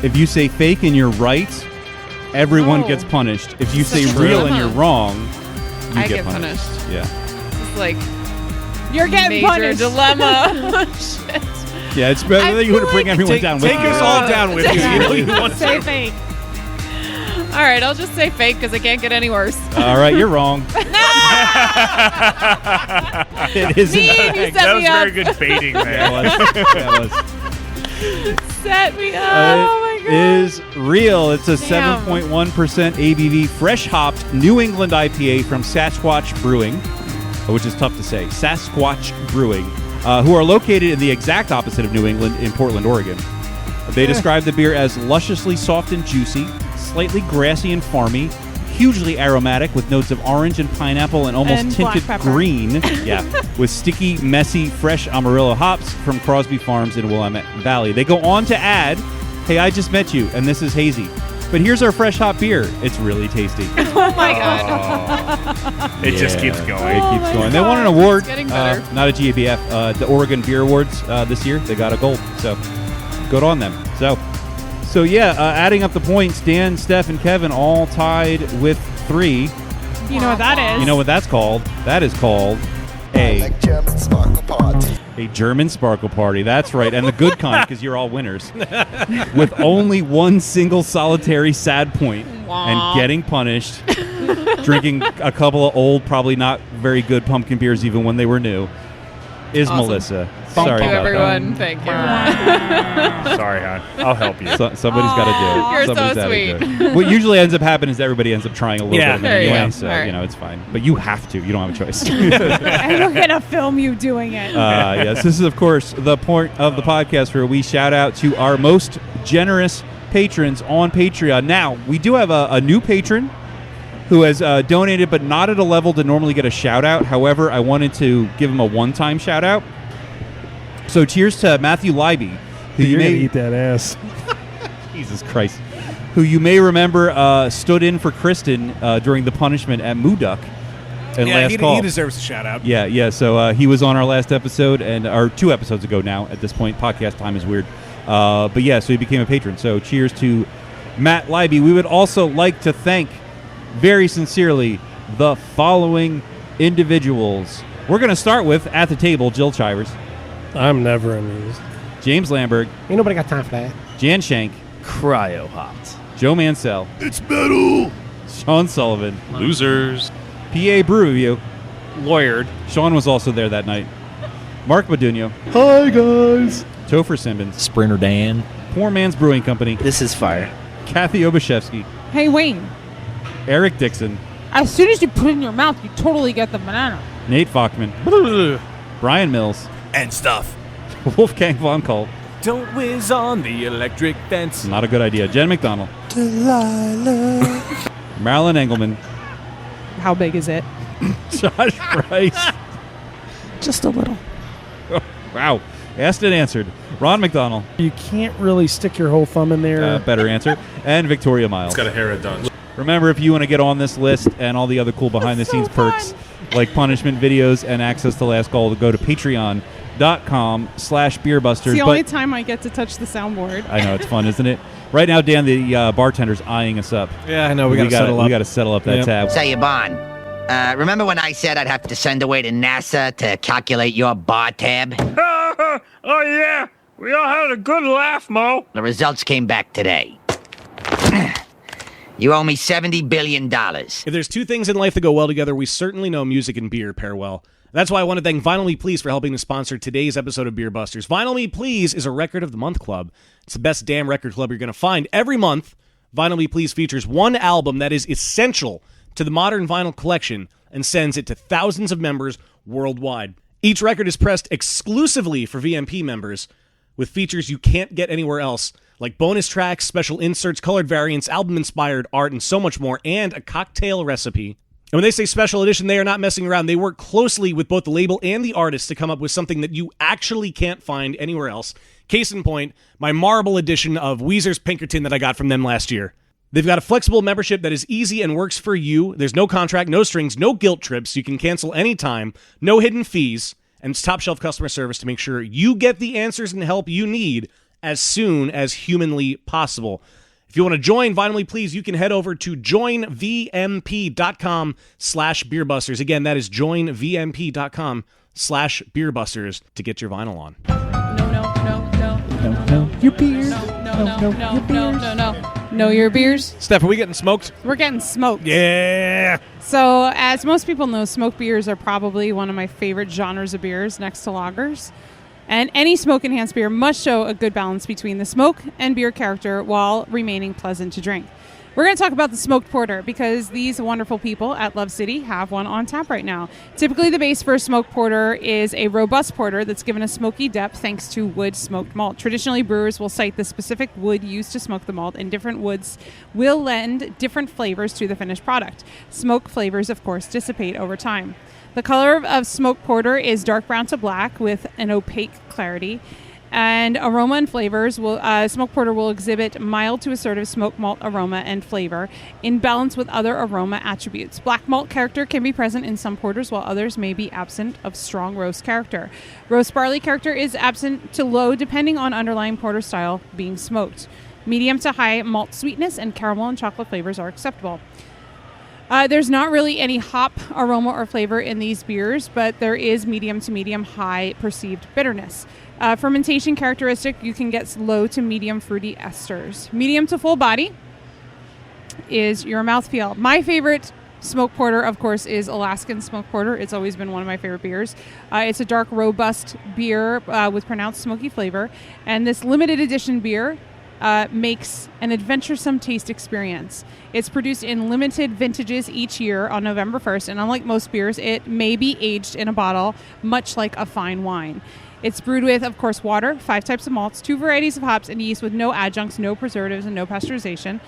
If you say fake and you're right, everyone Oh. gets punished. If you Such say a real and dilemma. you're wrong, you I get get punished. punished. Yeah. It's like You're getting major punished. dilemma. Shit. Yeah, it's better I that you feel want to bring like- everyone down with Take you. us all down with you. You know you want Say to. fake. All right, I'll just say fake because it can't get any worse. All right, you're wrong. It is in Mean, fact- you set That me was up. very good baiting That there. was. Set me up. Oh my god. Is real. It's a Damn. 7.1% ABV fresh hopped New England IPA from Sasquatch Brewing, which is tough to say. Sasquatch Brewing, who are located in the exact opposite of New England in Portland, Oregon. They describe the beer as lusciously soft and juicy, slightly grassy and farmy, hugely aromatic with notes of orange and pineapple and almost And tinted black pepper. green. Yeah, with sticky, messy, fresh Amarillo hops from Crosby Farms in Willamette Valley. They go on to add, "Hey, I just met you, and this is hazy. But here's our fresh hop beer. It's really tasty." Oh my god. It just keeps Yeah, going. It Oh keeps my going. They God. won an award, It's getting better. not a GABF, the Oregon Beer Awards this year. They got a gold, so good on them. So yeah, adding up the points, Dan, Steph, and Kevin all tied with 3. You know what that is? You know what that's called? That is called a German Sparkle Party. A German Sparkle Party. That's right, and the good kind because you're all winners. With only one single solitary sad point and getting punished, drinking a couple of old, probably not very good pumpkin beers even when they were new, is Awesome. Melissa. Thank Sorry you, about everyone. Thank you. Sorry, hon. I'll help you. that. Somebody's got to do it. You're so Somebody's gotta sweet. do it. What usually ends up happening is everybody ends up trying a little Yeah. bit of it There you anyway, go. so All right. you know it's fine. But you have to. You don't have a choice. And we're gonna film you doing it. Yes, this is, of course, the point of the podcast where we shout out to our most generous patrons on Patreon. Now, we do have a new patron who has donated, but not at a level to normally get a shout out. However, I wanted to give him a one-time shout out. So cheers to Matthew Leiby, who you may eat that ass. Jesus Christ, who you may remember stood in for Kristen during the punishment at Mooduk. And Yeah, last call. he deserves a shout out. Yeah. So he was on our last episode, or 2 episodes ago now. At this point, podcast time is weird. But yeah, so he became a patron. So cheers to Matt Leiby. We would also like to thank very sincerely the following individuals. We're going to start with at the table, Jill Chivers, I'm never amused. James Lamberg, Ain't nobody got time for that. Jan Shank, Cryo hopped. Joe Mansell, It's metal. Sean Sullivan, Losers. PA Brew Review. Lawyered. Sean was also there that night. Mark Badunio, Hi guys. Topher Simmons, Sprinter Dan. Poor Man's Brewing Company, This is fire. Kathy Obashevsky, Hey Wayne, Eric Dixon, as soon as you put it in your mouth, you totally get the banana. Nate Fockman, Brian Mills, And stuff. Wolfgang Von Colt. Don't whiz on the electric fence. Not a good idea. Jen McDonald. Marilyn Engelman. How big is it? Josh Price. Just a little. Wow. Asked and answered. Ron McDonald. You can't really stick your whole thumb in there. Better answer. And Victoria Miles. Got a hair done. Remember, if you want to get on this list and all the other cool behind-the-scenes perks like punishment videos and access to Last Call, to go to patreon.com/beerbusters. It's the only But time I get to touch the soundboard. I know, it's fun, isn't it? Right now, Dan, the bartender's eyeing us up. Yeah, I know. We got to settle up. We got to settle up that Yep. tab. Say, Yvonne, remember when I said I'd have to send away to NASA to calculate your bar tab? Oh, yeah. We all had a good laugh, Mo. The results came back today. You owe me $70 billion. If there's two things in life that go well together, we certainly know music and beer pair well. That's why I want to thank Vinyl Me Please for helping to sponsor today's episode of Beer Busters. Vinyl Me Please is a Record of the Month club. It's the best damn record club you're going to find. Every month, Vinyl Me Please features one album that is essential to the modern vinyl collection and sends it to thousands of members worldwide. Each record is pressed exclusively for VMP members with features you can't get anywhere else, like bonus tracks, special inserts, colored variants, album-inspired art, and so much more, and a cocktail recipe. And when they say special edition, they are not messing around. They work closely with both the label and the artist to come up with something that you actually can't find anywhere else. Case in point, my marble edition of Weezer's Pinkerton that I got from them last year. They've got a flexible membership that is easy and works for you. There's no contract, no strings, no guilt trips. You can cancel anytime, no hidden fees, and it's top-shelf customer service to make sure you get the answers and help you need as soon as humanly possible. If you want to join Vinyl Me Please, you can head over to joinvmp.com/beerbusters. Again, that is joinvmp.com/beerbusters to get your vinyl on. No, your beers. No. Know your beers. Steph, are we getting smoked? We're getting smoked. Yeah. So, as most people know, smoked beers are probably one of my favorite genres of beers next to lagers. And any smoke-enhanced beer must show a good balance between the smoke and beer character while remaining pleasant to drink. We're going to talk about the smoked porter because these wonderful people at Love City have one on tap right now. Typically, the base for a smoked porter is a robust porter that's given a smoky depth thanks to wood smoked malt. Traditionally, brewers will cite the specific wood used to smoke the malt, and different woods will lend different flavors to the finished product. Smoke flavors, of course, dissipate over time. The color of smoked porter is dark brown to black with an opaque clarity. And aroma and flavors will smoked porter will exhibit mild to assertive smoked malt aroma and flavor in balance with other aroma attributes. Black malt character can be present in some porters, while others may be absent of strong roast character. Roast barley character is absent to low depending on underlying porter style being smoked. Medium to high malt sweetness and caramel and chocolate flavors are acceptable. There's not really any hop aroma or flavor in these beers, but there is medium to medium high perceived bitterness. Fermentation characteristic, you can get low to medium fruity esters. Medium to full body is your mouthfeel. My favorite smoked porter, of course, is Alaskan smoked porter. It's always been one of my favorite beers. It's a dark, robust beer with pronounced smoky flavor. And this limited edition beer makes an adventuresome taste experience. It's produced in limited vintages each year on November 1st, and unlike most beers, it may be aged in a bottle, much like a fine wine. It's brewed with, of course, water, 5 types of malts, 2 varieties of hops, and yeast with no adjuncts, no preservatives, and no pasteurization.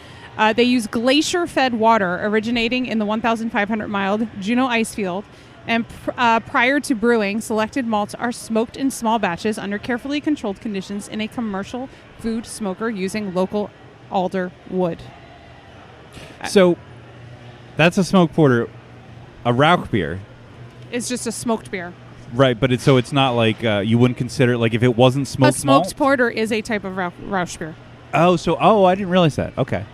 They use glacier-fed water originating in the 1,500-mile Juneau ice field. And prior to brewing, selected malts are smoked in small batches under carefully controlled conditions in a commercial food smoker using local alder wood. So that's a smoked porter. A Rauch beer. It's just a smoked beer. Right, but it's not like you wouldn't consider, like, if it wasn't smoked A smoked malt? porter is a type of Rauch beer. Oh, I didn't realize that. Okay.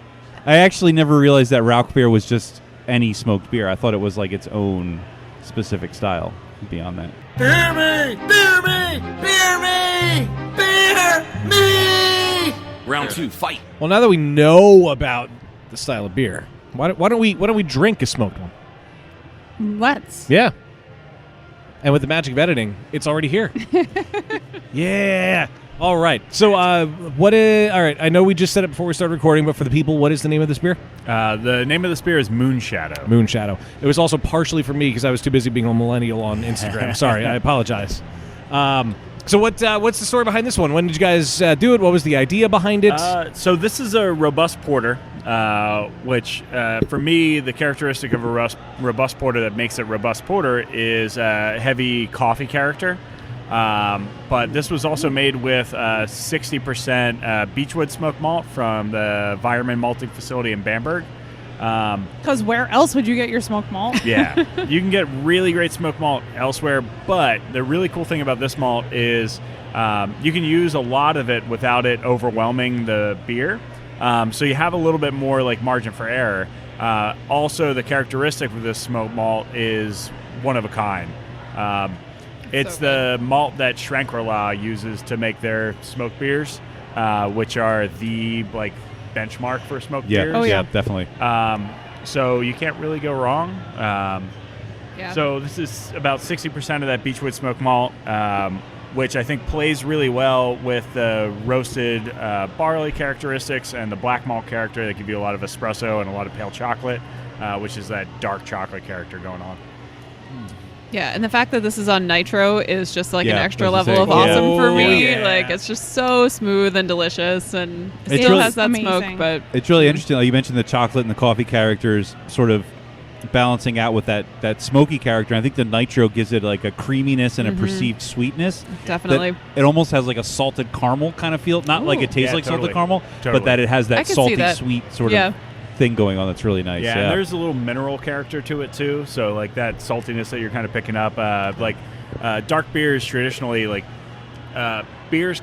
I actually never realized that Rauch beer was just any smoked beer. I thought it was like its own specific style beyond that. Beer me! Beer me! Beer me! Beer me! Round 2, fight. Well, now that we know about the style of beer, why don't we drink a smoked one? Let's. Yeah. And with the magic of editing, it's already here. Yeah. All right. So, all right. I know we just said it before we started recording, but for the people, what is the name of this beer? The name of this beer is Moonshadow. Moonshadow. It was also partially for me because I was too busy being a millennial on Instagram. Sorry, I apologize. So what's the story behind this one? When did you guys do it? What was the idea behind it? So this is a robust porter, which for me, the characteristic of a robust porter that makes it robust porter is heavy coffee character. But this was also made with 60% beechwood smoked malt from the Weirmann malting facility in Bamberg. Because where else would you get your smoked malt? Yeah, you can get really great smoked malt elsewhere, but the really cool thing about this malt is you can use a lot of it without it overwhelming the beer. So you have a little bit more like margin for error. Also, the characteristic of this smoked malt is one of a kind. It's So the malt that Schlenkerla uses to make their smoked beers, which are the benchmark for smoked beers. Oh, yeah. Definitely. So you can't really go wrong. Yeah. So this is about 60% of that Beechwood smoked malt, which I think plays really well with the roasted barley characteristics and the black malt character that give you a lot of espresso and a lot of pale chocolate, which is that dark chocolate character going on. Yeah, and the fact that this is on nitro is just like an Yeah, extra I was level gonna of say. awesome for me. Yeah. Like, it's just so smooth and delicious, and it It's still really has that amazing. smoke, but It's really interesting. Like you mentioned the chocolate and the coffee characters sort of balancing out with that smoky character. I think the nitro gives it like a creaminess and a perceived sweetness. definitely. That it almost has like a salted caramel kind of feel. Not like it tastes Yeah, like totally. salted caramel, Totally. but that it has I that could see salty, that. sweet sort Yeah. of thing going on that's really nice. Yeah, and there's a little mineral character to it too. So like that saltiness that you're kind of picking up, dark beers traditionally beer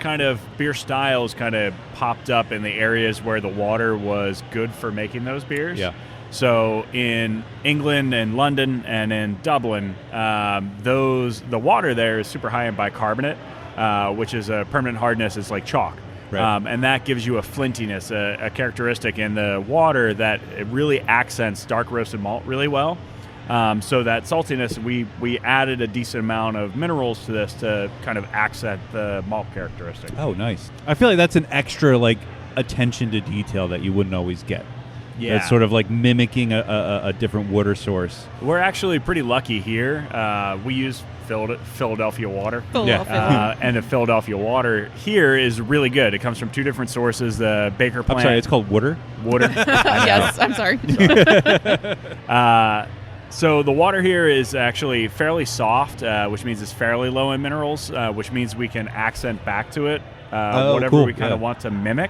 styles kind of popped up in the areas where the water was good for making those beers. Yeah. So in England and London and in Dublin, the water there is super high in bicarbonate, which is a permanent hardness. It's like chalk. Right. And that gives you a flintiness, a characteristic in the water that it really accents dark roasted malt really well. So that saltiness, we added a decent amount of minerals to this to kind of accent the malt characteristic. Oh, nice. I feel like that's an extra attention to detail that you wouldn't always get. Yeah. It's sort of like mimicking a different water source. We're actually pretty lucky here. We use Philadelphia water. And the Philadelphia water here is really good. It comes from two different sources. The Baker plant. I'm sorry, it's called water? Water. Yes, I'm sorry. So the water here is actually fairly soft, which means it's fairly low in minerals, which means we can accent back to it whatever cool. we kind of want to mimic.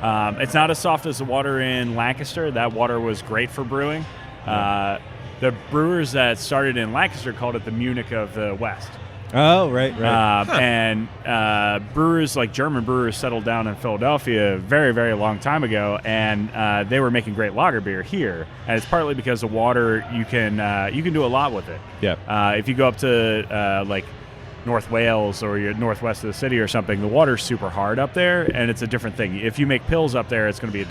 It's not as soft as the water in Lancaster. That water was great for brewing. The brewers that started in Lancaster called it the Munich of the West. Oh, right. And brewers, like German brewers, settled down in Philadelphia a very, very long time ago, and they were making great lager beer here. And it's partly because the water, you can do a lot with it. Yeah. If you go up to North Wales or you're northwest of the city or something, the water's super hard up there, and it's a different thing. If you make pills up there, it's going to be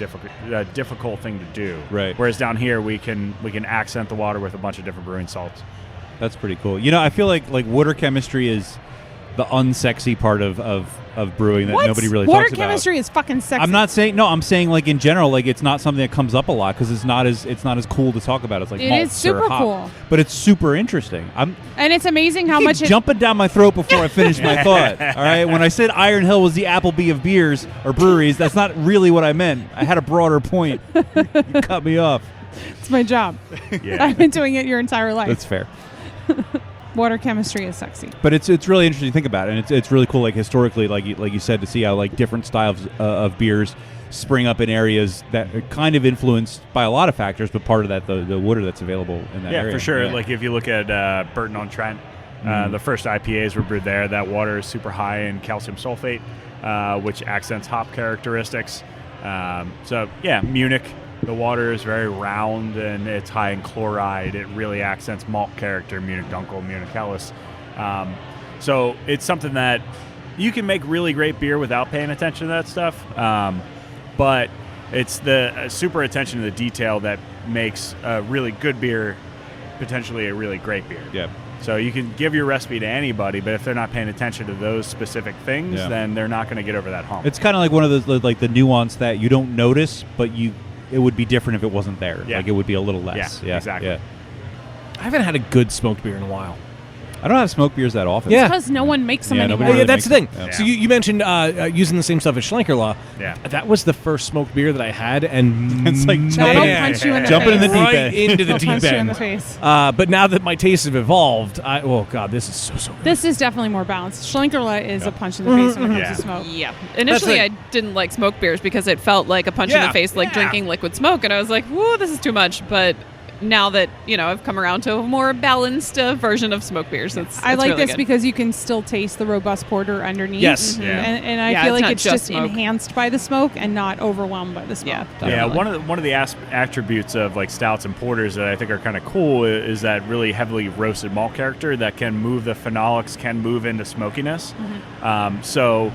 a difficult thing to do. Right. Whereas down here, we can accent the water with a bunch of different brewing salts. That's pretty cool. I feel like water chemistry is the unsexy part of brewing that nobody really Water talks about. chemistry is fucking sexy. I'm saying in general, it's not something that comes up a lot because it's not as cool to talk about. It's like It malt is super or hop. cool. But it's super interesting. and it's amazing how You much keep jumping down my throat before I finish my thought. All right, when I said Iron Hill was the Applebee of beers or breweries, that's not really what I meant. I had a broader point. You cut me off. It's my job. Yeah. I've been doing it your entire life. That's fair. Water chemistry is sexy. But it's really interesting to think about, and it's really cool, historically, like you said, to see how different styles of beers spring up in areas that are kind of influenced by a lot of factors, but part of that the water that's available in that area. Yeah, for sure. Yeah. Like if you look at Burton-on-Trent, the first IPAs were brewed there. That water is super high in calcium sulfate, which accents hop characteristics. Munich. The water is very round and it's high in chloride. It really accents malt character, Munich Dunkel, Munich Helles. So it's something that you can make really great beer without paying attention to that stuff. But it's the super attention to the detail that makes a really good beer potentially a really great beer. Yeah. So you can give your recipe to anybody, but if they're not paying attention to those specific things, then they're not going to get over that hump. It's kind of like one of those the nuance that you don't notice, but it would be different if it wasn't there. Yeah. It would be a little less. Yeah, exactly. Yeah. I haven't had a good smoked beer in a while. I don't have smoked beers that often. Yeah. Because no one makes them Yeah, anymore. nobody really That's the thing. makes them. So you mentioned using the same stuff as Schlenkerla. Yeah. That was the first smoked beer that I had, and It's like That'll man, punch you in the Jumping in face. the deep right end. into the They'll deep punch you in end. the face. But now that my tastes have evolved, this is so good. This is definitely more balanced. Schlenkerla is a punch in the face when it comes to smoke. Yeah. Initially, I That's didn't like smoked beers because it felt like a punch in Yeah, the face, like yeah. drinking liquid smoke. And I was like, whoa, this is too much. But now that I've come around to a more balanced version of smoke beers. I like really this good. because you can still taste the robust porter underneath. Yes. Mm-hmm. Yeah. And I Yeah, feel it's like not it's just just smoke. enhanced by the smoke and not overwhelmed by the smoke. Yeah. Yeah, Definitely. one of the attributes of like stouts and porters that I think are kind of cool is that really heavily roasted malt character that can move the phenolics, can move into smokiness. So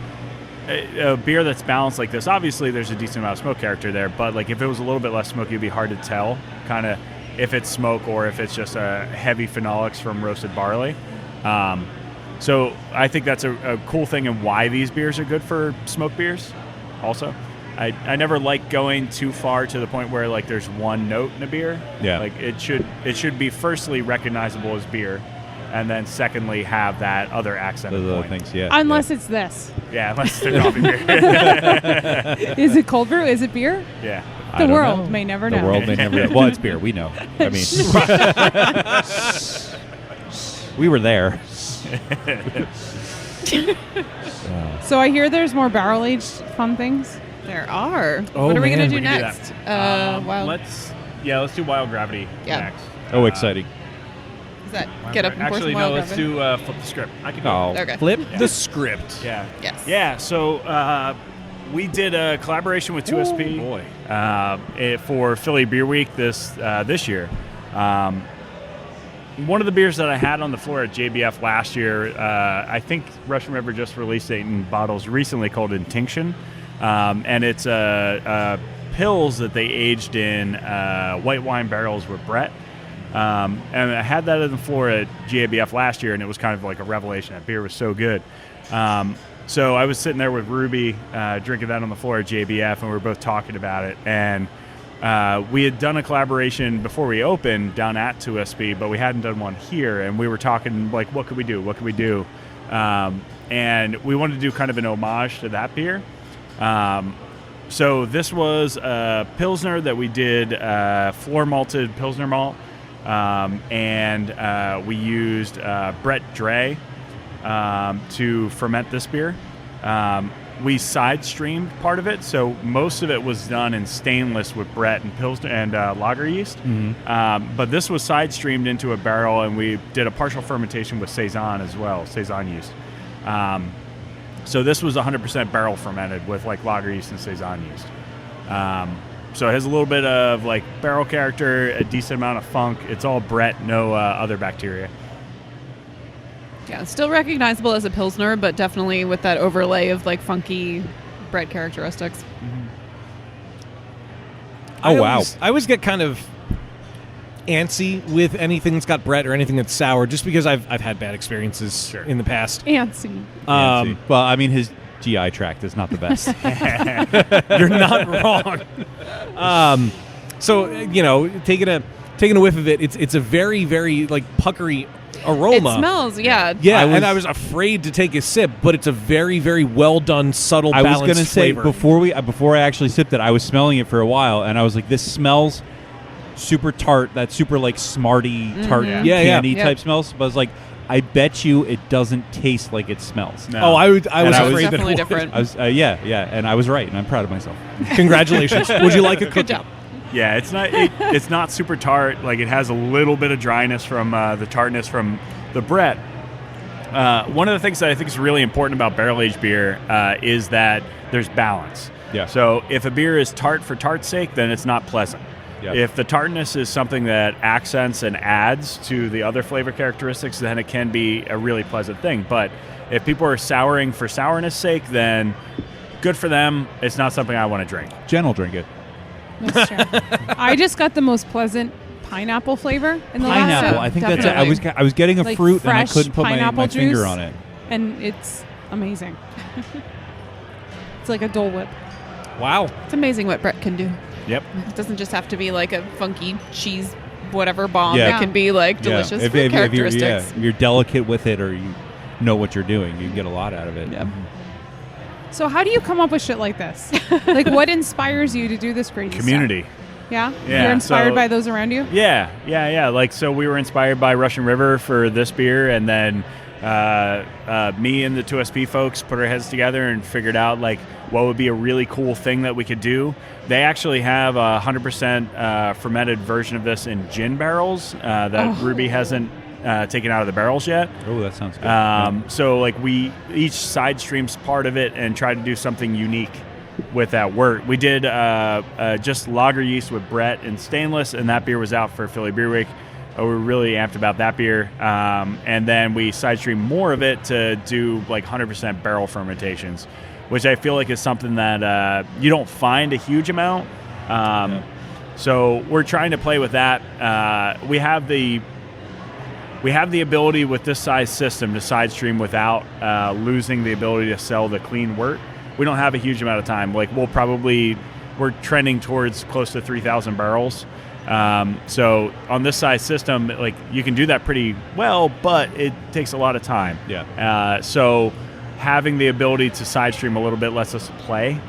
a beer that's balanced like this, obviously there's a decent amount of smoke character there, but like if it was a little bit less smoky, it'd be hard to tell kind of if it's smoke or if it's just a heavy phenolics from roasted barley. So I think that's a cool thing and why these beers are good for smoke beers also. I never like going too far to the point where like there's one note in a beer. Yeah. Like it should be firstly recognizable as beer, and then secondly have that other accent. Those other things, yeah. Unless it's this. Yeah, unless it's a coffee beer. Is it cold brew? Is it beer? Yeah. I The don't world know. may never The know. world may never know. Well, it's beer. We know. I mean, we were there. So I hear there's more barrel-aged fun things. There are. Oh, what are we man, going to we do can do next? that. Wild. Let's do Wild Gravity next. Oh, exciting. Is that get up and pour some Actually, no. Wild Let's Gravity? do Flip the Script. I can do Oh, it. Okay. Flip the script. Yeah. Yes. Yeah. So we did a collaboration with 2SP for Philly Beer Week this year. One of the beers that I had on the floor at JBF last year, I think Russian River just released it in bottles recently called Intinction. And it's pills that they aged in white wine barrels with Brett. And I had that on the floor at JBF last year, and it was kind of like a revelation. That beer was so good. So I was sitting there with Ruby drinking that on the floor at JBF, and we were both talking about it. And we had done a collaboration before we opened down at 2SP, but we hadn't done one here. And we were talking, like, what could we do? What could we do? And we wanted to do kind of an homage to that beer. So this was a Pilsner that we did floor malted Pilsner malt. And we used Brett Dre to ferment this beer. We side streamed part of it, so most of it was done in stainless with Brett and Pilsner and lager yeast. But this was side streamed into a barrel, and we did a partial fermentation with Saison as well, Saison yeast. So this was 100% barrel fermented with like lager yeast and Saison yeast. So it has a little bit of like barrel character, a decent amount of funk. It's all Brett, no other bacteria. Yeah, still recognizable as a Pilsner, but definitely with that overlay of like funky Brett characteristics. Oh, wow. I always get kind of antsy with anything that's got Brett or anything that's sour, just because I've had bad experiences in the past. Antsy. Well, I mean, his GI tract is not the best. You're not wrong. So taking a whiff of it, it's a very, very like puckery aroma. It smells, yeah. Yeah, and I was afraid to take a sip, but it's a very, very well done, subtle, balanced I was going to say flavor. before I actually sipped it, I was smelling it for a while, and I was like, "This smells super tart. That super like Smarty tart candy type smells." But I was like, "I bet you it doesn't taste like it smells." No. Oh, I was afraid that definitely it different. I was, and I was right, and I'm proud of myself. Congratulations. Would you like a cookie? Good job. Yeah, it's not super tart. Like it has a little bit of dryness from the tartness from the Brett. One of the things that I think is really important about barrel-aged beer is that there's balance. Yeah. So if a beer is tart for tart's sake, then it's not pleasant. Yeah. If the tartness is something that accents and adds to the other flavor characteristics, then it can be a really pleasant thing. But if people are souring for sourness sake, then good for them. It's not something I want to drink. Jen will drink it. That's true. I just got the most pleasant pineapple flavor in the last Pineapple. sip. I think Definitely. that's. I was getting a Like fruit, and I fresh couldn't put my pineapple finger juice. on it. And it's amazing. It's like a Dole Whip. Wow. It's amazing what Brett can do. Yep. It doesn't just have to be like a funky cheese whatever bomb. Yeah. It can be like delicious If fruit characteristics. if you're delicate with it, or you know what you're doing, you can get a lot out of it. Yeah. So how do you come up with shit like this? Like, what inspires you to do this crazy Community. stuff? Yeah? Yeah, You're inspired so- by those around you? Yeah. Like, so we were inspired by Russian River for this beer, and then me and the 2SP folks put our heads together and figured out like what would be a really cool thing that we could do. They actually have a 100% fermented version of this in gin barrels that Ruby hasn't taken out of the barrels yet. Oh, that sounds good. So like we each side streams part of it and tried to do something unique with that wort. We did just lager yeast with Brett and stainless, and that beer was out for Philly Beer Week. We were really amped about that beer. And then we side streamed more of it to do like 100% barrel fermentations, which I feel like is something that you don't find a huge amount. So we're trying to play with that. We have the ability with this size system to side stream without losing the ability to sell the clean wort. We don't have a huge amount of time. Like we're trending towards close to 3,000 barrels. So on this size system, like you can do that pretty well, but it takes a lot of time. Yeah. So having the ability to side stream a little bit lets us play.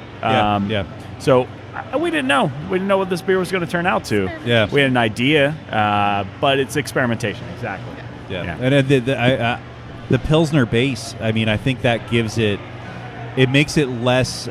So we didn't know. We didn't know what this beer was going to turn out to. Yeah. We had an idea, but it's experimentation. Exactly. Yeah. And the Pilsner base, I mean, I think that gives it makes it less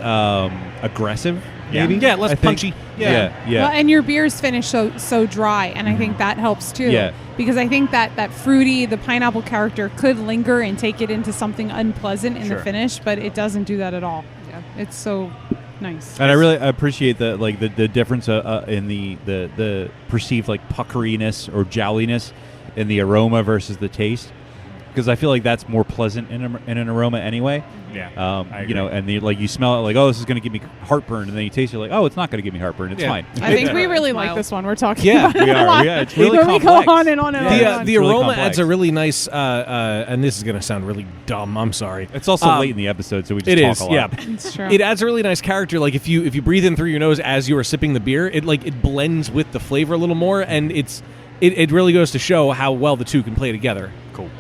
aggressive, maybe. Yeah, less punchy. Yeah. Well, and your beers finish so dry, and I think that helps too. Yeah. Because I think that fruity, the pineapple character could linger and take it into something unpleasant in the finish, but it doesn't do that at all. Yeah. It's so nice. And I really appreciate the difference in the perceived like puckeriness or jowliness in the aroma versus the taste, because I feel like that's more pleasant in an aroma anyway. Yeah, and you smell it like, oh, this is going to give me heartburn, and then you taste it like, oh, it's not going to give me heartburn. It's fine. I think we really like this one. We're talking about we it a are. lot. Yeah, it's really when complex. we go on and on and on. The really aroma complex. adds a really nice, and this is going to sound really dumb. I'm sorry. It's also late in the episode, so we just it talk is, a lot. yeah. It's true. It adds a really nice character. Like if you breathe in through your nose as you are sipping the beer, it blends with the flavor a little more, and it really goes to show how well the two can play together. Cool.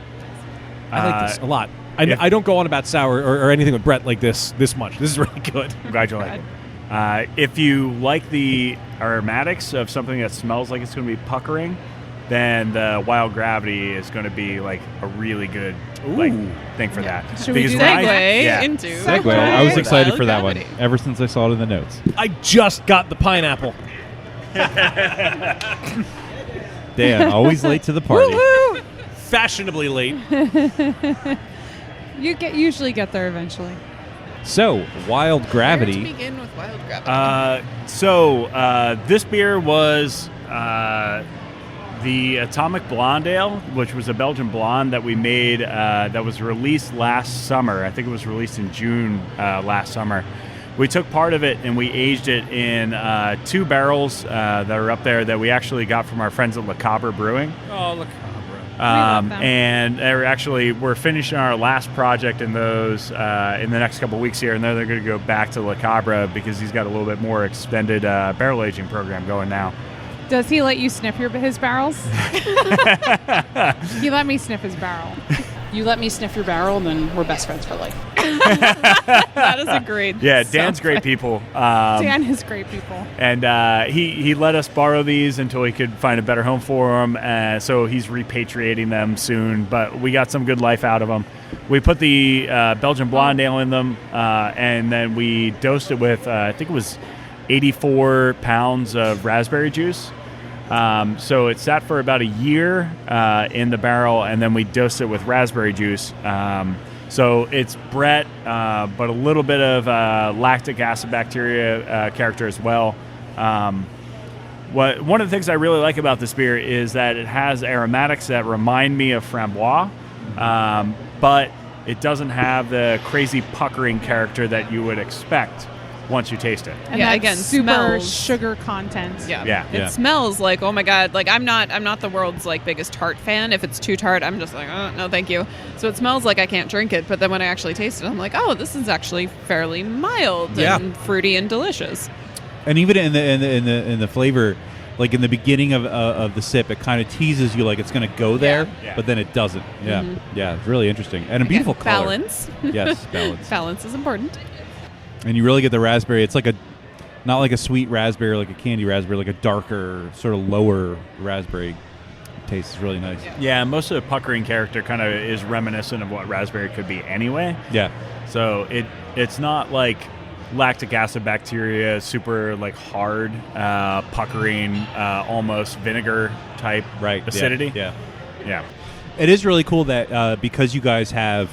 I like this a lot. I don't go on about sour or anything with Brett like this much. This is really good. I'm glad you like it. If you like the aromatics of something that smells like it's going to be puckering, then the Wild Gravity is going to be like a really good thing for that. Should we do segue into Segue. I was excited Wild for that Gravity. one ever since I saw it in the notes. I just got the pineapple. Dan, always late to the party. Woo-hoo! Fashionably late. You usually get there eventually. So, Wild Gravity. Where to begin with Wild Gravity? This beer was the Atomic Blonde Ale, which was a Belgian blonde that we made that was released last summer. I think it was released in June last summer. We took part of it and we aged it in 2 barrels that are up there that we actually got from our friends at Le Cabre Brewing. Oh, look. And we're finishing our last project in those in the next couple weeks here, and then they're going to go back to Le Cabre because he's got a little bit more extended barrel aging program going now. Does he let you sniff his barrels? He let me sniff his barrel. You let me sniff your barrel, and then we're best friends for life. That is a great. Yeah, Dan's great people. Dan is great people. And he let us borrow these until he could find a better home for them. So he's repatriating them soon. But we got some good life out of them. We put the Belgian Blonde Ale in them, and then we dosed it with, I think it was 84 pounds of raspberry juice. So it sat for about a year in the barrel, and then we dosed it with raspberry juice. So it's Brett, but a little bit of lactic acid bacteria character as well. One of the things I really like about this beer is that it has aromatics that remind me of framboise, but it doesn't have the crazy puckering character that you would expect once you taste it. And yeah, that again, super smells. sugar content. Yeah. It smells like, oh my god, like I'm not the world's like biggest tart fan. If it's too tart, I'm just like, oh, no, thank you. So it smells like I can't drink it, but then when I actually taste it, I'm like, oh, this is actually fairly mild and fruity and delicious. And even in the flavor, like in the beginning of the sip, it kind of teases you like it's going to go there, but then it doesn't. Yeah, yeah, it's really interesting and a beautiful color. Balance. Yes, balance. Balance is important. And you really get the raspberry. It's like not like a sweet raspberry, like a candy raspberry, like a darker, sort of lower raspberry aftertaste is really nice. Yeah, most of the puckering character kind of is reminiscent of what raspberry could be anyway. Yeah. So it's not like lactic acid bacteria, super like hard, puckering, almost vinegar type acidity. Yeah. Yeah. It is really cool that because you guys have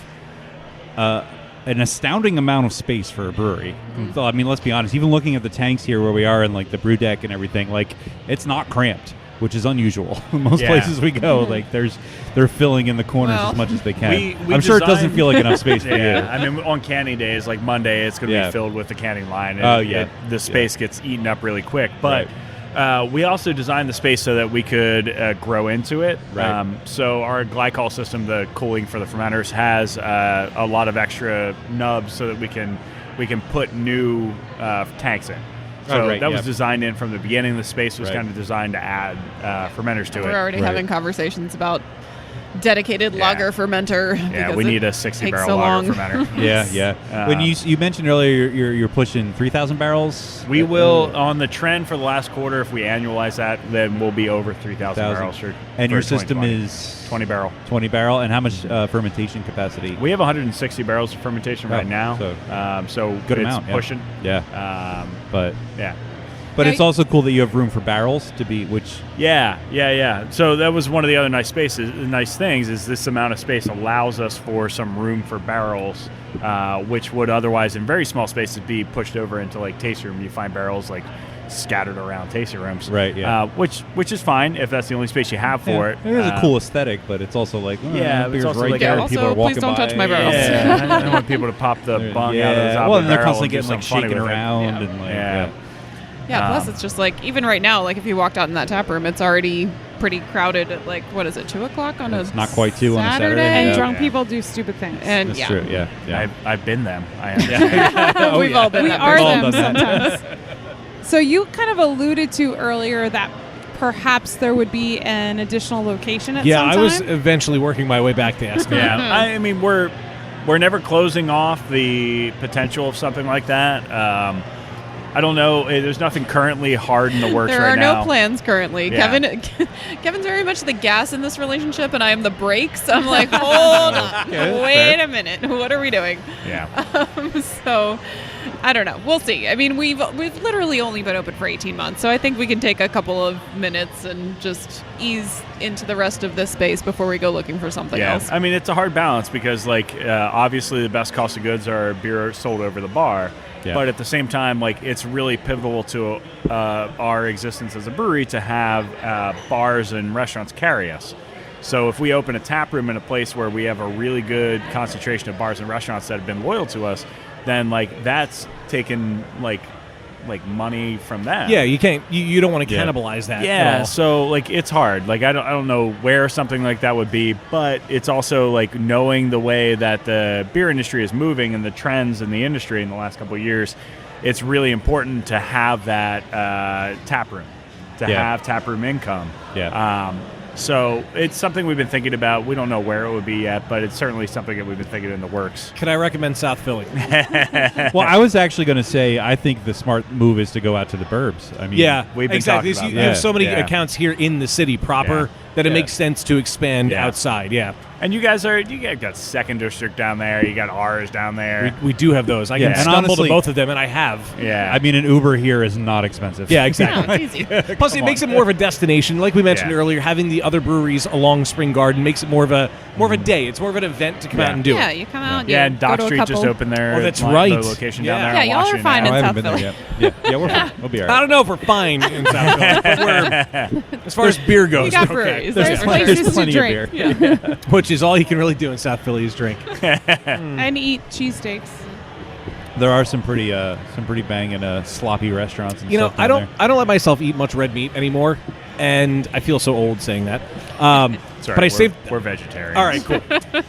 an astounding amount of space for a brewery. So, I mean, let's be honest. Even looking at the tanks here, where we are, and like the brew deck and everything, like it's not cramped, which is unusual. Most places we go, like they're filling in the corners as much as they can. I'm sure it doesn't feel like enough space for you. I mean, on canning days, like Monday, it's going to be filled with the canning line. And the space gets eaten up really quick, but. We also designed the space so that we could grow into it. Right. So our glycol system, the cooling for the fermenters, has a lot of extra nubs so that we can put new tanks in. So that was designed in from the beginning. The space was kind of designed to add fermenters to it. We're already having conversations about dedicated lager fermenter. Yeah, we need a 60-barrel lager fermenter. When you mentioned earlier you're pushing 3,000 barrels. We will on the trend for the last quarter. If we annualize that, then we'll be over 3,000 barrels. And your system is 20 barrel. 20 barrel, and how much fermentation capacity? We have 160 barrels of fermentation right now. So good it's amount. Pushing. Yeah. But yeah. But it's also cool that you have room for barrels to be, which... Yeah. So that was one of the other nice things is this amount of space allows us for some room for barrels, which would otherwise in very small spaces be pushed over into like tasting room. You find barrels like scattered around tasting rooms. Right, yeah. Which is fine if that's the only space you have for it. It is a cool aesthetic, but it's also like, beer's also right like there. also, People are walking please don't by. touch my barrels. I don't want people to pop the bung out of the top well, of and the they're barrel constantly and do getting like something funny shaking with it. around and like Yeah, plus it's just like, even right now, like if you walked out in that tap room, it's already pretty crowded at like, what is it, 2 o'clock on it's not quite 2 on a Saturday. And drunk people do stupid things. And That's true, yeah. I've been them. I am. We've all been We that are person. them sometimes. So you kind of alluded to earlier that perhaps there would be an additional location at some time? I was eventually working my way back to asking. I mean, we're never closing off the potential of something like that. I don't know. There's nothing currently hard in the works there right now. There are no plans currently. Yeah. Kevin's very much the gas in this relationship, and I am the brakes. I'm like, hold on. Wait a minute. What are we doing? Yeah. So, I don't know. We'll see. I mean, we've literally only been open for 18 months, so I think we can take a couple of minutes and just ease into the rest of this space before we go looking for something else. I mean, it's a hard balance because, like, obviously the best cost of goods are beer sold over the bar. Yeah. But at the same time, like, it's really pivotal to our existence as a brewery to have bars and restaurants carry us. So if we open a tap room in a place where we have a really good concentration of bars and restaurants that have been loyal to us, then like that's taken like money from that. Yeah, you can't. You don't want to cannibalize that. Yeah, so like it's hard. Like I don't know where something like that would be, but it's also like knowing the way that the beer industry is moving and the trends in the industry in the last couple of years. It's really important to have that tap room, have tap room income. Yeah. So it's something we've been thinking about. We don't know where it would be yet, but it's certainly something that we've been thinking in the works. Could I recommend South Philly? Well, I was actually going to say I think the smart move is to go out to the burbs. I mean, we've been exactly. talking about You have so many accounts here in the city proper that it makes sense to expand outside. Yeah. And you guys got Second District down there. You got ours down there. We do have those. I can stumble honestly, to both of them, and I have. Yeah. I mean, an Uber here is not expensive. Yeah, exactly. It's easy. Plus, it makes it more of a destination. Like we mentioned earlier, having the other breweries along Spring Garden makes it more of a day. It's more of an event to come out and do. Yeah, you come out. Yeah, and Dock Street just opened there. Oh, that's right. The location down there. Yeah, y'all are fine in South Philly. Yeah, we're fine. We'll be all right. I don't know if we're fine in South Philly, but we're, as far as beer goes, You got we're okay. breweries. There's There's places to plenty of beer. drink Which is all you can really do in South Philly is drink. and eat cheesesteaks. There are some pretty banging sloppy restaurants and stuff. I don't let myself eat much red meat anymore, and I feel so old saying that. Sorry, but I saved. We're vegetarians. All right, cool.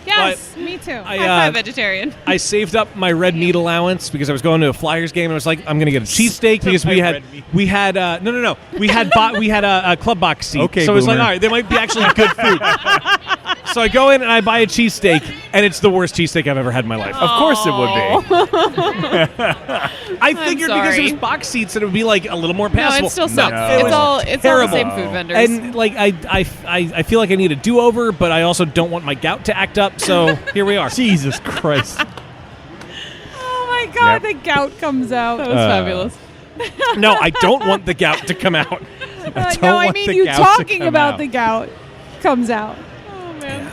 Yes, me too. I, High five, vegetarian. I saved up my red meat allowance because I was going to a Flyers game and I was like, I'm going to get a cheesesteak because we had we had a club box seat. Okay, so it was like, boomer. all right, there might be actually good food. So I go in and I buy a cheesesteak, and it's the worst cheesesteak I've ever had in my life. Of course it would be. I figured because it was box seats that it would be like a little more passable. No, it still sucks. No, it was It's all the terrible. same food vendors. And like I feel like I need a do-over, but I also don't want my gout to act up. So here we are. Jesus Christ. Oh my God, the gout comes out. That was fabulous. No, I don't want the gout to come out. No, I want mean the you gout to talking come about out. the gout comes out. Oh man,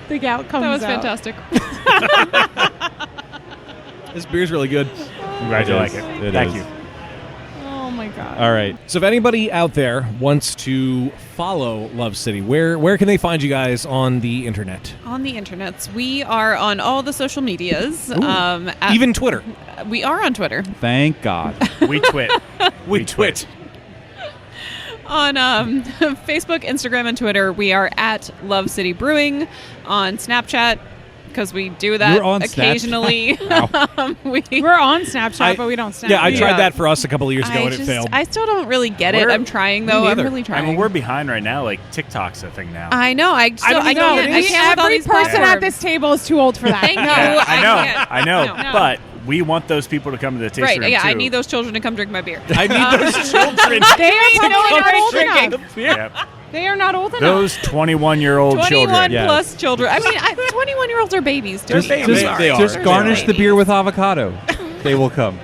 The gout comes out. that was fantastic. This beer's really good. I'm glad you like it. Thank you. Oh my God. All right. So if anybody out there wants to follow Love City, where can they find you guys on the internet? On the internets, we are on all the social medias. Even Twitter. We are on Twitter. Thank God. We twit. We twit. On Facebook, Instagram, and Twitter, we are at Love City Brewing. On Snapchat, because we do that You're on occasionally. We're on Snapchat, but we don't snap. Yeah, I tried Yeah. that for us a couple of years ago and it failed. I still don't really get it. We're- I'm trying though. I'm neither. really trying. I mean, we're behind right now. Like TikTok's a thing now. I know. I don't can't. even know what it I is. can't with all Every these person at platforms. this table is too old for that. Thank you. Yeah, can't. I know. No. But we want those people to come to the tasting Right. room Yeah. too. I need those children to come drink my beer. I need those children. They are probably not old drinking. enough. Yep. They are not old enough. Those 21-year-old 21 children. Yeah. plus children. I mean, 21-year-olds are babies. They're Just, babies. They are. just garnish the babies. beer with avocado. They will come.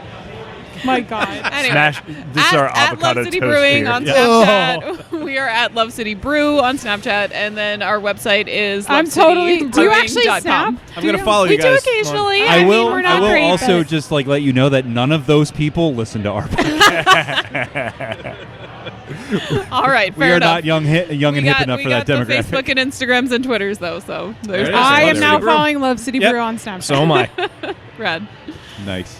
My God. Anyway, Smash. This is our at avocado Love City toast Brewing beer. on Snapchat. We are at Love City Brew on Snapchat, and then our website is. I'm totally. Do you actually lovecitybrewing.com. snap? I'm going to Do follow We you do guys. occasionally. I mean, will. we're I not will great, also but- just like let you know that none of those people listen to our podcast. All right, We fair are enough. not young and hip enough we for got that the demographic. Facebook and Instagrams and Twitters though, so there's There it is. I Love am City now Brew. following Love City Yep. Brew on Snapchat. So am I. rad. Nice.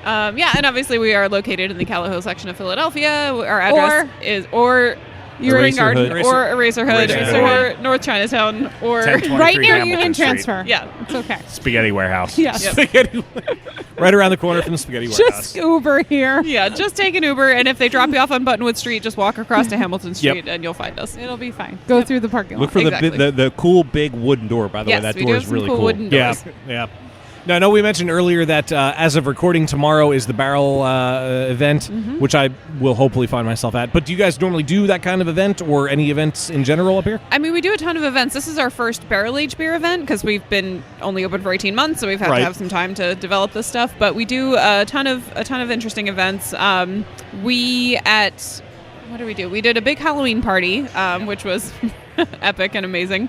Yeah, and obviously we are located in the Callaway section of Philadelphia. Our address is Spring Garden Eraserhood. or Eraserhood Eraserhood. or North Chinatown or 1023 Right near Hamilton Union Street. Transfer. yeah. It's okay. Spaghetti Warehouse. Yes. Spaghetti. Right around the corner from the Spaghetti Warehouse. Just Uber here. Yeah, just take an Uber, and if they drop you off on Buttonwood Street, just walk across to Hamilton Street, Yep. and you'll find us. It'll be fine. Go through the parking lot. Look for Exactly. the cool big wooden door. By the Yes, way, that we door do is have some really cool cool. wooden Yeah, doors. yeah. Now, I know we mentioned earlier that as of recording, tomorrow is the barrel event, which I will hopefully find myself at. But do you guys normally do that kind of event or any events in general up here? I mean, we do a ton of events. This is our first barrel aged beer event because we've been only open for 18 months, so we've had Right. to have some time to develop this stuff. But we do a ton of interesting events. What did we do? We did a big Halloween party, which was epic and amazing.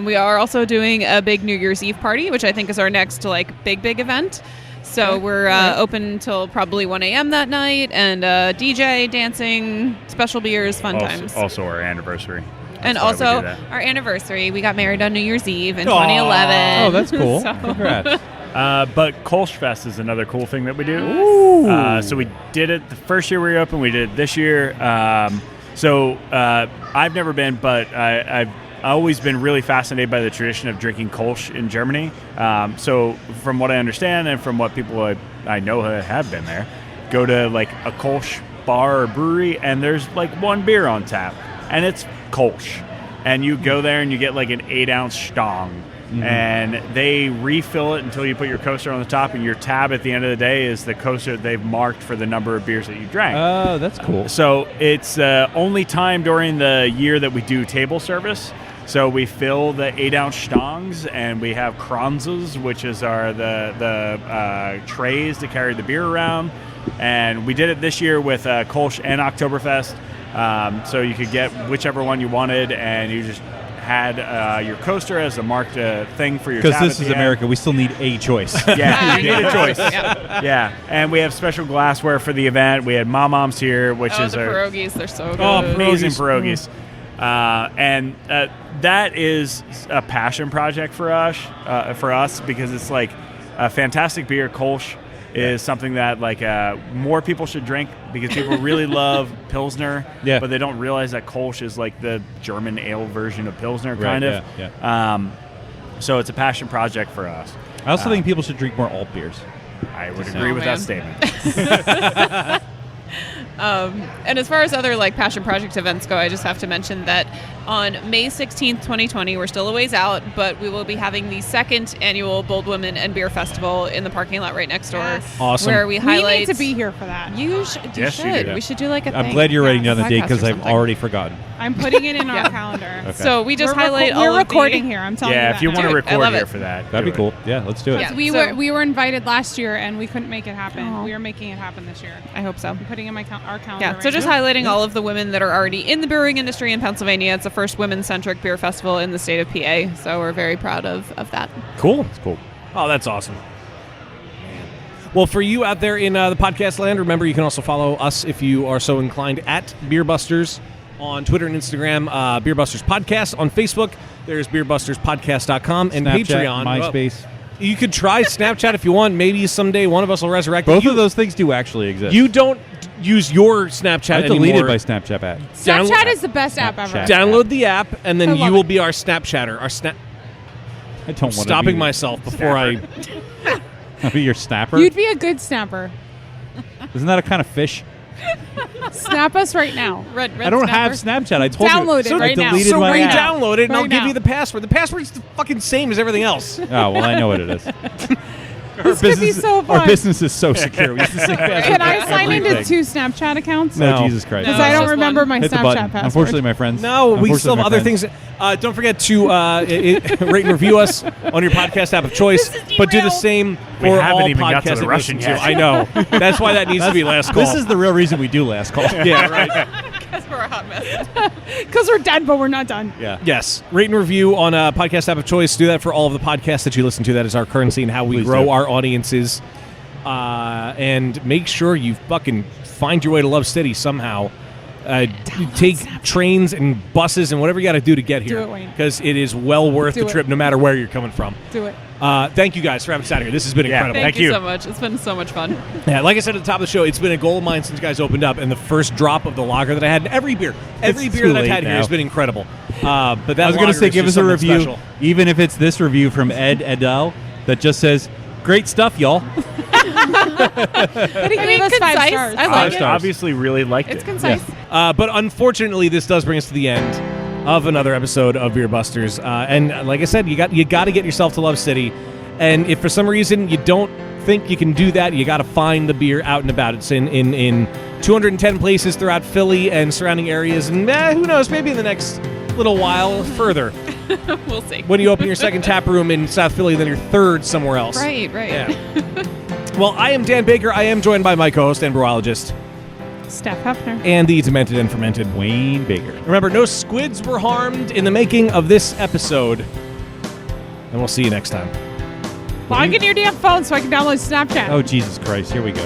We are also doing a big New Year's Eve party, which I think is our next big event. So we're open until probably 1 a.m. that night, and DJ, dancing, special beers, fun times. Also our anniversary. And That's why we also do that. our anniversary. We got married on New Year's Eve in Aw. 2011. Oh, that's cool. So- Congrats. But Kolsch Fest is another cool thing that we do. So we did it the first year we were open. We did it this year. I've never been, but I've always been really fascinated by the tradition of drinking Kolsch in Germany. So from what I understand and from what people I know have been there, go to like a Kolsch bar or brewery and there's like one beer on tap and it's Kolsch. And you go there and you get like an 8-ounce Stang. And they refill it until you put your coaster on the top, and your tab at the end of the day is the coaster they've marked for the number of beers that you drank. Oh, that's cool. So it's only time during the year that we do table service. So we fill the 8-ounce Stangs, and we have Kranzes, which is the trays to carry the beer around. And we did it this year with Kolsch and Oktoberfest. So you could get whichever one you wanted, and you just had your coaster as a marked thing for your tab. Because this at is the end. America, we still need a choice. Yeah, you need a choice. Yeah. Yeah, and we have special glassware for the event. We had Moms here, which Oh, is the our pierogies, they're so good. amazing pierogies. And that is a passion project for us because it's like a fantastic beer. Kolsch is something that more people should drink because people really love Pilsner, but they don't realize that Kolsch is like the German ale version of Pilsner, kind of. Yeah. So it's a passion project for us. I also think people should drink more alt beers. I would agree with that statement. And as far as other like passion project events go, I just have to mention that on May 16th, 2020, we're still a ways out, but we will be having the second annual Bold Women and Beer Festival in the parking lot right next door. Yes. Awesome. Where we highlight. We need to be here for that. You should. We should do like a I'm thing. glad you're writing down the podcast date or because I've something. already forgotten. I'm putting it in our calendar. Okay. So we just highlight all We're of recording the, here. I'm telling you Yeah, that if you now. want to I record love here it. for that, That'd do be it. cool. Yeah, let's do it. Yeah. Yes, So- we were invited last year and we couldn't make it happen. Oh. We are making it happen this year. I hope so. I'm putting in my our calendar. Yeah, right so just now. highlighting all of the women that are already in the brewing industry in Pennsylvania. It's the first women-centric beer festival in the state of PA, so we're very proud of that. Cool. It's cool. Oh, that's awesome. Well, for you out there in the podcast land, remember you can also follow us if you are so inclined at Beerbusters on Twitter and Instagram, Beerbusters Podcast. On Facebook, there's beerbusterspodcast.com and Snapchat, Patreon. MySpace. You could try Snapchat if you want. Maybe someday one of us will resurrect it. Both of those things do actually exist. You don't use your Snapchat I anymore. deleted my Snapchat app. Snapchat is the best app ever. Snapchat. Download the app, and I then love you will it. be our Snapchatter. Our snap. I don't want to Stopping myself before I'll be your snapper. You'd be a good snapper. Isn't that a kind of fish? Snap us right now. Red I don't snapper. have Snapchat. I told Download you. it right I now. deleted So my app. re-download it, and I'll Right give now. you the password. The password's the fucking same as everything else. Oh, well, I know what it is. This could be so fun. Our business is so secure. We use the same password Can I for sign into everything. 2 Snapchat accounts? No, No. Jesus Christ. Because No, I it's don't just remember one. my Hit the Snapchat button. password. Unfortunately, my friends. No, we Unfortunately, still have my other friends. things. Don't forget to rate and review us on your podcast app of choice, but do the same We for haven't all even got to podcasts the that Russian listen to. yet. I know. That's why that needs to be last call. This is the real reason we do last call. yeah, right. Because we're a hot mess. Because we're done, but we're not done. Yeah. Yes. Rate and review on a podcast app of choice. Do that for all of the podcasts that you listen to. That is our currency and how we Please grow do. our audiences. And make sure you fucking find your way to Love City somehow. Take trains and buses and whatever you got to do to get here. Do it, Wayne. Because it is well worth Do the it. trip, no matter where you're coming from. Do it. Thank you guys for having us out here. This has been Yeah, incredible. Thank you so much. It's been so much fun. Yeah, like I said at the top of the show, it's been a goal of mine since you guys opened up, and the first drop of the lager that I had, and every beer It's that too I've late had here now. has been incredible. But that I was going to lager say, is give us just a something review, special. even if it's this review from Ed Edel that just says, "Great stuff, y'all." But he gave us 5 concise. stars. I like Five it. stars. Obviously, really liked It's it. concise. But unfortunately, this does bring us to the end of another episode of Beer Busters. And like I said, you got to get yourself to Love City. And if for some reason you don't think you can do that, you got to find the beer out and about. It's in 210 places throughout Philly and surrounding areas. And who knows, maybe in the next little while further. We'll see. When you open your second tap room in South Philly, then your third somewhere else. Right. Yeah. Well, I am Dan Baker. I am joined by my co-host and brewologist, Steph Hefner. and the demented and fermented Wayne Baker. Remember, no squids were harmed in the making of this episode. And we'll see you next time. Log in your damn phone so I can download Snapchat. Oh, Jesus Christ. Here we go.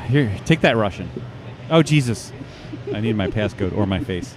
Here, take that Russian. Oh, Jesus. I need my passcode or my face.